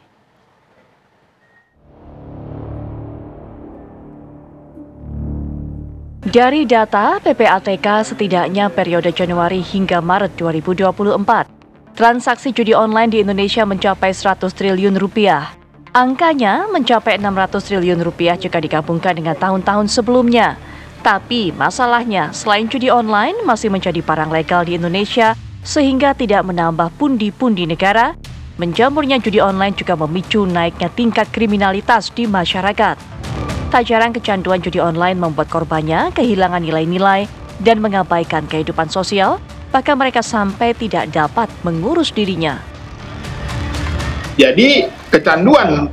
Dari data PPATK, setidaknya periode Januari hingga Maret 2024, transaksi judi online di Indonesia mencapai 100 triliun rupiah. Angkanya mencapai 600 triliun rupiah jika digabungkan dengan tahun-tahun sebelumnya. Tapi masalahnya, selain judi online masih menjadi barang legal di Indonesia sehingga tidak menambah pundi-pundi negara, menjamurnya judi online juga memicu naiknya tingkat kriminalitas di masyarakat. Tak jarang kecanduan judi online membuat korbannya kehilangan nilai-nilai dan mengabaikan kehidupan sosial, bahkan mereka sampai tidak dapat mengurus dirinya. Jadi kecanduan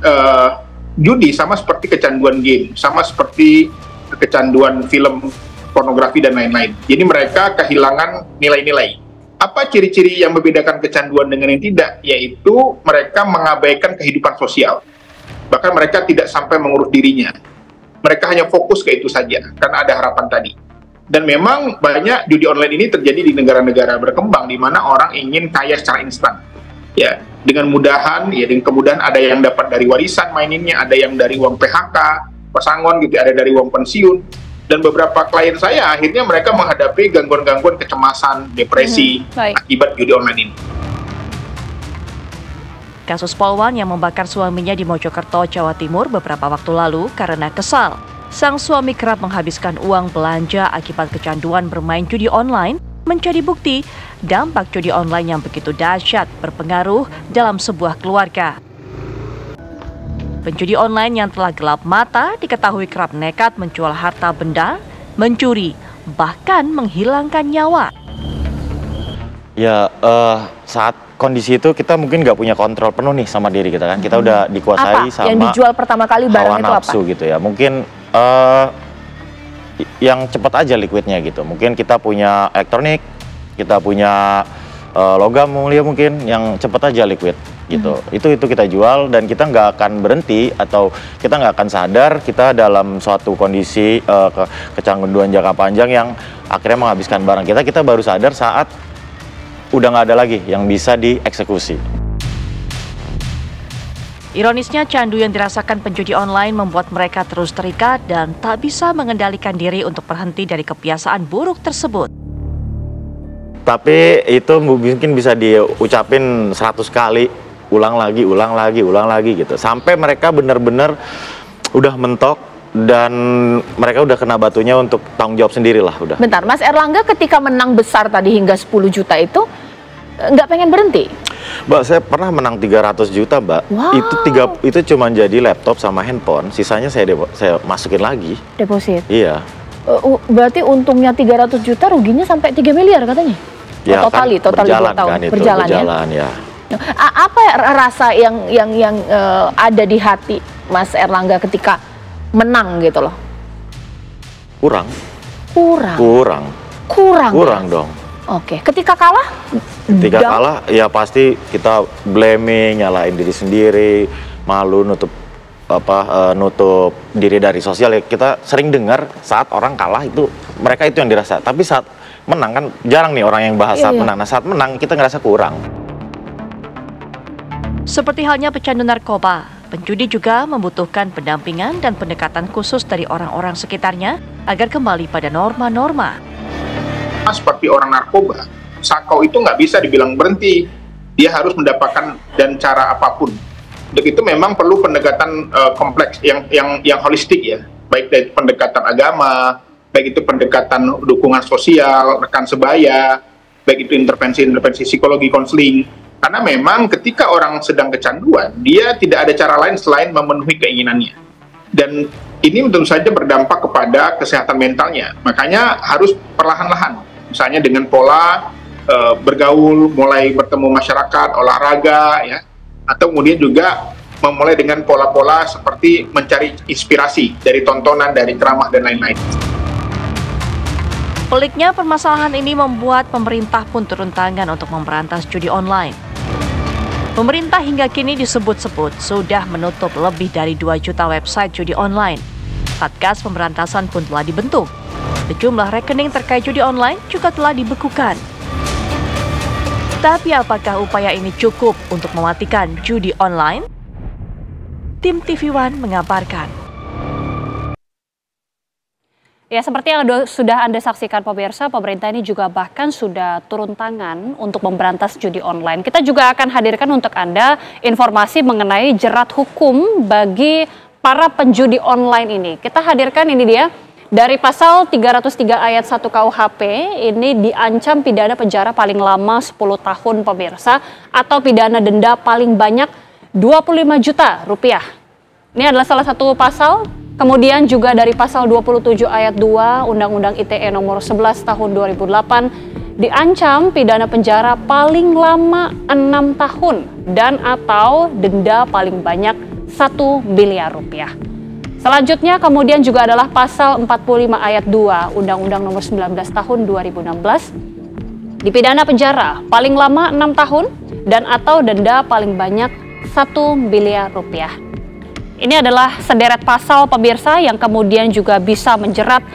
judi sama seperti kecanduan game, sama seperti kecanduan film pornografi dan lain-lain. Jadi mereka kehilangan nilai-nilai. Apa ciri-ciri yang membedakan kecanduan dengan yang tidak? Yaitu mereka mengabaikan kehidupan sosial. Bahkan mereka tidak sampai mengurus dirinya. Mereka hanya fokus ke itu saja, karena ada harapan tadi. Dan memang banyak judi online ini terjadi di negara-negara berkembang di mana orang ingin kaya secara instan. Ya, dengan kemudahan ada yang dapat dari warisan maininnya, ada yang dari uang PHK, pesangon gitu, ada dari uang pensiun. Dan beberapa klien saya akhirnya mereka menghadapi gangguan-gangguan kecemasan, depresi akibat judi online ini. Kasus Polwan yang membakar suaminya di Mojokerto, Jawa Timur beberapa waktu lalu karena kesal. Sang suami kerap menghabiskan uang belanja akibat kecanduan bermain judi online menjadi bukti dampak judi online yang begitu dahsyat berpengaruh dalam sebuah keluarga. Penjudi online yang telah gelap mata diketahui kerap nekat menjual harta benda, mencuri, bahkan menghilangkan nyawa. Ya, saat kondisi itu kita mungkin nggak punya kontrol penuh nih sama diri kita kan. Kita udah dikuasai sama yang dijual pertama kali barang itu nafsu apa? gitu ya. Mungkin yang cepat aja liquidnya gitu. Mungkin kita punya elektronik, kita punya logam mulia mungkin yang cepat aja liquid gitu. Itu kita jual dan kita nggak akan berhenti atau kita nggak akan sadar kita dalam suatu kondisi kecanduan jangka panjang yang akhirnya menghabiskan barang kita. Kita baru sadar saat udah nggak ada lagi yang bisa dieksekusi. Ironisnya, candu yang dirasakan penjudi online membuat mereka terus terikat dan tak bisa mengendalikan diri untuk berhenti dari kebiasaan buruk tersebut. Tapi itu mungkin bisa diucapin 100 kali, ulang lagi gitu. Sampai mereka benar-benar udah mentok dan mereka udah kena batunya untuk tanggung jawab sendiri lah udah. Bentar, Mas Erlangga ketika menang besar tadi hingga 10 juta itu nggak pengen berhenti? Mbak, saya pernah menang 300 juta, Mbak. Wow. Itu cuma jadi laptop sama handphone, sisanya saya masukin lagi. Deposit? Iya. Berarti untungnya 300 juta, ruginya sampai 3 miliar katanya? Ya, total 2 tahun kan itu, berjalan ya? Apa rasa yang ada di hati Mas Erlangga ketika menang gitu loh? Kurang dong. Oke, ketika kalah? Ketika kalah ya pasti kita blaming, nyalain diri sendiri, malu, nutup diri dari sosial. Ya, kita sering dengar saat orang kalah itu mereka itu yang dirasa, tapi saat menang kan jarang nih orang yang bahas saat menang. Nah, saat menang kita ngerasa kurang. Seperti halnya pecandu narkoba, penjudi juga membutuhkan pendampingan dan pendekatan khusus dari orang-orang sekitarnya agar kembali pada norma-norma. Seperti orang narkoba, sakau itu nggak bisa dibilang berhenti. Dia harus mendapatkan dan cara apapun. Untuk itu memang perlu pendekatan kompleks yang holistik ya, baik dari pendekatan agama, baik itu pendekatan dukungan sosial, rekan sebaya, baik itu intervensi psikologi, konseling. Karena memang ketika orang sedang kecanduan, dia tidak ada cara lain selain memenuhi keinginannya. Dan ini tentu saja berdampak kepada kesehatan mentalnya. Makanya harus perlahan-lahan. Misalnya dengan pola bergaul, mulai bertemu masyarakat, olahraga, ya, atau kemudian juga memulai dengan pola-pola seperti mencari inspirasi dari tontonan, dari ceramah, dan lain-lain. Peliknya, permasalahan ini membuat pemerintah pun turun tangan untuk memberantas judi online. Pemerintah hingga kini disebut-sebut sudah menutup lebih dari 2 juta website judi online. Satgas pemberantasan pun telah dibentuk. Sejumlah rekening terkait judi online juga telah dibekukan. Tapi apakah upaya ini cukup untuk mematikan judi online? Tim TV One mengabarkan. Ya, seperti yang sudah Anda saksikan pemirsa, pemerintah ini juga bahkan sudah turun tangan untuk memberantas judi online. Kita juga akan hadirkan untuk Anda informasi mengenai jerat hukum bagi para penjudi online ini. Kita hadirkan ini dia. Dari pasal 303 ayat 1 KUHP ini diancam pidana penjara paling lama 10 tahun pemirsa atau pidana denda paling banyak 25 juta rupiah. Ini adalah salah satu pasal. Kemudian juga dari pasal 27 ayat 2 Undang-Undang ITE nomor 11 tahun 2008 diancam pidana penjara paling lama 6 tahun dan atau denda paling banyak 1 miliar rupiah. Selanjutnya kemudian juga adalah pasal 45 ayat 2 Undang-Undang nomor 19 tahun 2016 dipidana penjara paling lama 6 tahun dan atau denda paling banyak 1 miliar rupiah. Ini adalah sederet pasal pemirsa yang kemudian juga bisa menjerat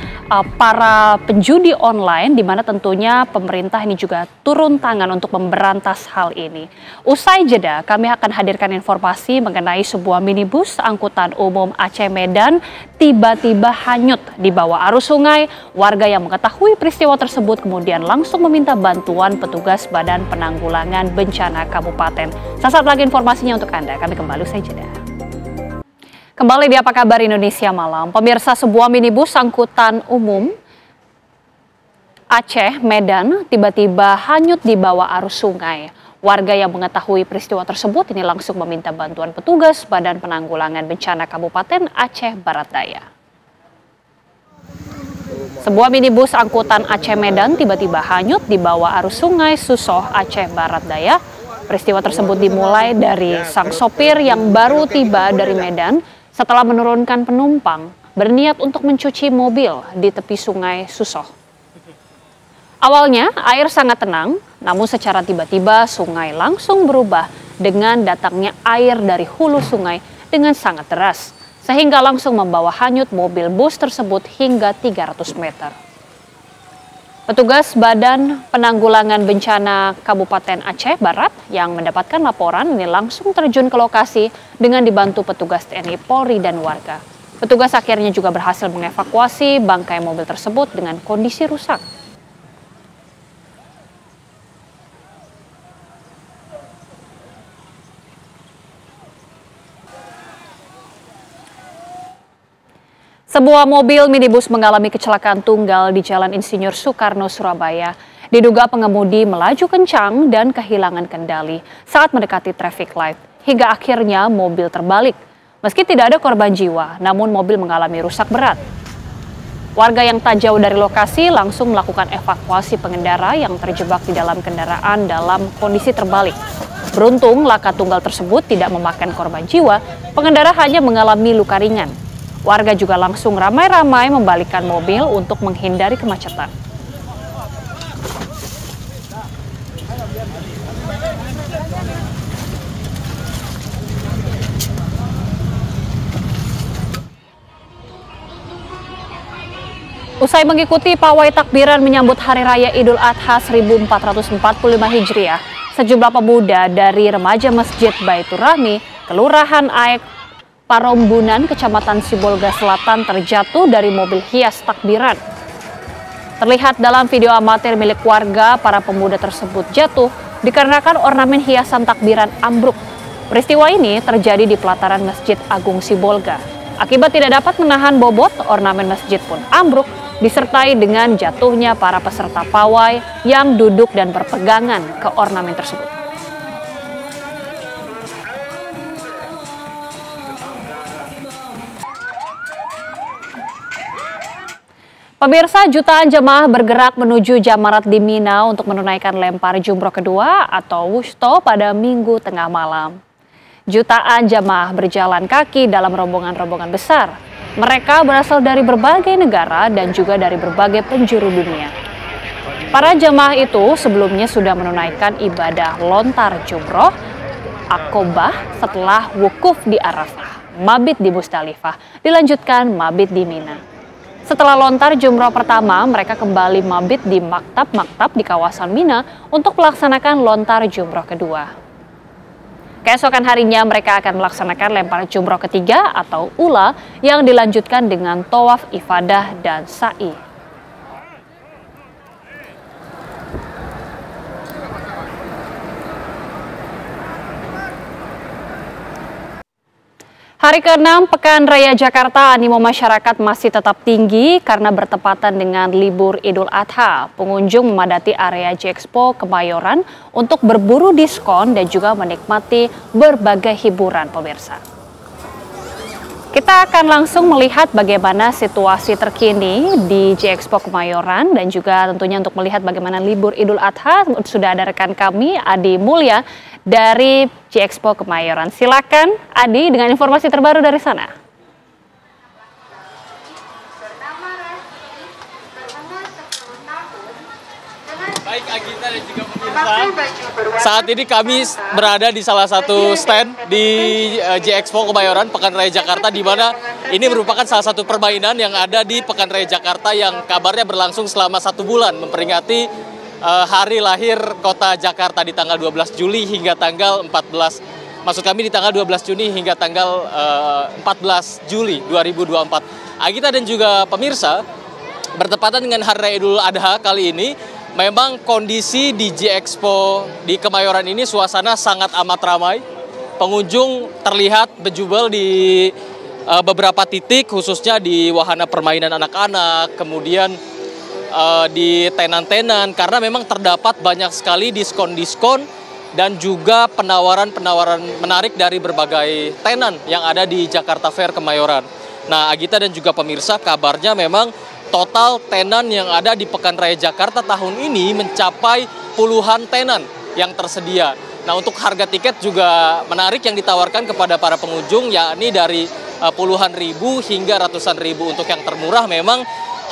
para penjudi online, di mana tentunya pemerintah ini juga turun tangan untuk memberantas hal ini. Usai jeda, kami akan hadirkan informasi mengenai sebuah minibus angkutan umum Aceh Medan tiba-tiba hanyut di bawah arus sungai. Warga yang mengetahui peristiwa tersebut kemudian langsung meminta bantuan petugas Badan Penanggulangan Bencana Kabupaten. Sesaat lagi informasinya untuk Anda, kami kembali usai jeda. Kembali di Apa Kabar Indonesia Malam. Pemirsa, sebuah minibus angkutan umum Aceh Medan tiba-tiba hanyut di bawah arus sungai. Warga yang mengetahui peristiwa tersebut ini langsung meminta bantuan petugas Badan Penanggulangan Bencana Kabupaten Aceh Barat Daya. Sebuah minibus angkutan Aceh Medan tiba-tiba hanyut di bawah arus sungai Susoh, Aceh Barat Daya. Peristiwa tersebut dimulai dari sang sopir yang baru tiba dari Medan setelah menurunkan penumpang berniat untuk mencuci mobil di tepi sungai Susoh. Awalnya air sangat tenang, namun secara tiba-tiba sungai langsung berubah dengan datangnya air dari hulu sungai dengan sangat deras, sehingga langsung membawa hanyut mobil bus tersebut hingga 300 meter. Petugas Badan Penanggulangan Bencana Kabupaten Aceh Barat yang mendapatkan laporan ini langsung terjun ke lokasi dengan dibantu petugas TNI, Polri, dan warga. Petugas akhirnya juga berhasil mengevakuasi bangkai mobil tersebut dengan kondisi rusak. Sebuah mobil minibus mengalami kecelakaan tunggal di Jalan Insinyur Soekarno, Surabaya. Diduga pengemudi melaju kencang dan kehilangan kendali saat mendekati traffic light, hingga akhirnya mobil terbalik. Meski tidak ada korban jiwa, namun mobil mengalami rusak berat. Warga yang tak jauh dari lokasi langsung melakukan evakuasi pengendara yang terjebak di dalam kendaraan dalam kondisi terbalik. Beruntung, laka tunggal tersebut tidak memakan korban jiwa, pengendara hanya mengalami luka ringan. Warga juga langsung ramai-ramai membalikkan mobil untuk menghindari kemacetan. Usai mengikuti pawai takbiran menyambut Hari Raya Idul Adha 1445 Hijriah, sejumlah pemuda dari remaja Masjid Baitur Rahmi, Kelurahan Aek, Parombunan, Kecamatan Sibolga Selatan terjatuh dari mobil hias takbiran. Terlihat dalam video amatir milik warga, para pemuda tersebut jatuh dikarenakan ornamen hiasan takbiran ambruk. Peristiwa ini terjadi di pelataran Masjid Agung Sibolga. Akibat tidak dapat menahan bobot, ornamen masjid pun ambruk, disertai dengan jatuhnya para peserta pawai yang duduk dan berpegangan ke ornamen tersebut. Pemirsa, jutaan jemaah bergerak menuju Jamarat di Mina untuk menunaikan lempar jumroh kedua atau wusto pada Minggu tengah malam. Jutaan jemaah berjalan kaki dalam rombongan-rombongan besar. Mereka berasal dari berbagai negara dan juga dari berbagai penjuru dunia. Para jemaah itu sebelumnya sudah menunaikan ibadah lontar jumroh, akobah setelah wukuf di Arafah, mabit di Musdalifah, dilanjutkan mabit di Mina. Setelah lontar jumroh pertama, mereka kembali mabit di maktab-maktab di kawasan Mina untuk melaksanakan lontar jumroh kedua. Keesokan harinya mereka akan melaksanakan lempar jumroh ketiga atau ula yang dilanjutkan dengan tawaf ifadah dan sa'i. Hari ke-6 Pekan Raya Jakarta, animo masyarakat masih tetap tinggi karena bertepatan dengan libur Idul Adha. Pengunjung memadati area J-Expo Kemayoran untuk berburu diskon dan juga menikmati berbagai hiburan, pemirsa. Kita akan langsung melihat bagaimana situasi terkini di J-Expo Kemayoran dan juga tentunya untuk melihat bagaimana libur Idul Adha sudah ada rekan kami Adi Mulya dari J-Expo Kemayoran. Silakan Adi dengan informasi terbaru dari sana. Baik Agita dan juga pemirsa, saat ini kami berada di salah satu stand di J-Expo Kemayoran Pekan Raya Jakarta, di mana ini merupakan salah satu permainan yang ada di Pekan Raya Jakarta yang kabarnya berlangsung selama 1 bulan memperingati hari lahir kota Jakarta di tanggal 12 Juli hingga tanggal 14. Maksud kami di tanggal 12 Juni hingga tanggal 14 Juli 2024. Agita dan juga pemirsa, bertepatan dengan Hari Raya Idul Adha kali ini, memang kondisi di J-Expo di Kemayoran ini suasana sangat amat ramai. Pengunjung terlihat berjubel di beberapa titik, khususnya di wahana permainan anak-anak, kemudian di tenan-tenan, karena memang terdapat banyak sekali diskon-diskon dan juga penawaran-penawaran menarik dari berbagai tenan yang ada di Jakarta Fair Kemayoran. Nah, Agita dan juga pemirsa, kabarnya memang total tenan yang ada di Pekan Raya Jakarta tahun ini mencapai puluhan tenan yang tersedia. Nah, untuk harga tiket juga menarik yang ditawarkan kepada para pengunjung, yakni dari puluhan ribu hingga ratusan ribu. Untuk yang termurah memang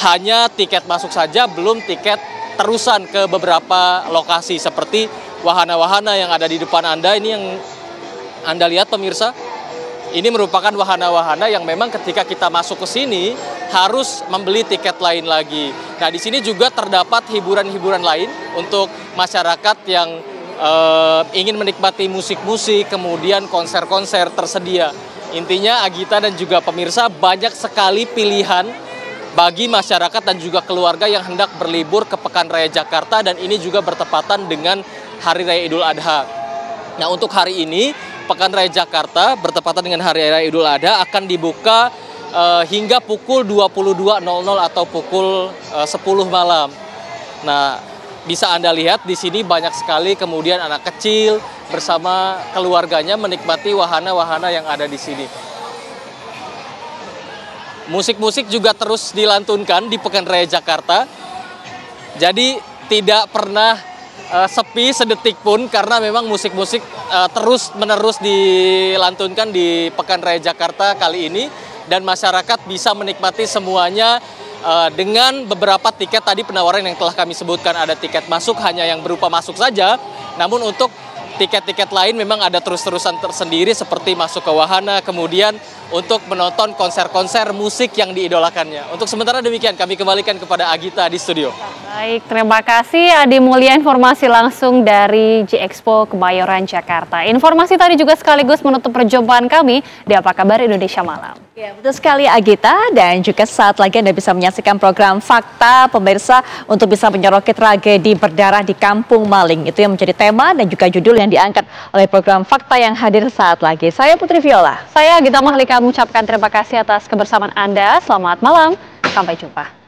hanya tiket masuk saja, belum tiket terusan ke beberapa lokasi seperti wahana-wahana yang ada di depan Anda. Ini yang Anda lihat pemirsa, ini merupakan wahana-wahana yang memang ketika kita masuk ke sini harus membeli tiket lain lagi. Nah, di sini juga terdapat hiburan-hiburan lain untuk masyarakat yang ingin menikmati musik-musik, kemudian konser-konser tersedia. Intinya Agita dan juga pemirsa, banyak sekali pilihan bagi masyarakat dan juga keluarga yang hendak berlibur ke Pekan Raya Jakarta, dan ini juga bertepatan dengan Hari Raya Idul Adha. Nah, untuk hari ini Pekan Raya Jakarta bertepatan dengan Hari Raya Idul Adha akan dibuka hingga pukul 22.00 atau pukul 10 malam. Nah, bisa Anda lihat di sini banyak sekali kemudian anak kecil bersama keluarganya menikmati wahana-wahana yang ada di sini. Musik-musik juga terus dilantunkan di Pekan Raya Jakarta. Jadi tidak pernah sepi sedetik pun, karena memang musik-musik terus-menerus dilantunkan di Pekan Raya Jakarta kali ini, dan masyarakat bisa menikmati semuanya dengan beberapa tiket tadi penawaran yang telah kami sebutkan. Ada tiket masuk hanya yang berupa masuk saja, namun untuk tiket-tiket lain memang ada terus-terusan tersendiri seperti masuk ke wahana, kemudian untuk menonton konser-konser musik yang diidolakannya. Untuk sementara demikian, kami kembalikan kepada Agita di studio. Baik, terima kasih Adi Mulya, informasi langsung dari J-Expo Kemayoran Jakarta. Informasi tadi juga sekaligus menutup perjumpaan kami di Apa Kabar Indonesia Malam. Ya, betul sekali Agita, dan juga saat lagi Anda bisa menyaksikan program Fakta pemirsa untuk bisa menyoroti tragedi berdarah di Kampung Maling. Itu yang menjadi tema dan juga judul yang diangkat oleh program Fakta yang hadir saat lagi. Saya Putri Viola. Saya Agita Mahlika mengucapkan terima kasih atas kebersamaan Anda. Selamat malam, sampai jumpa.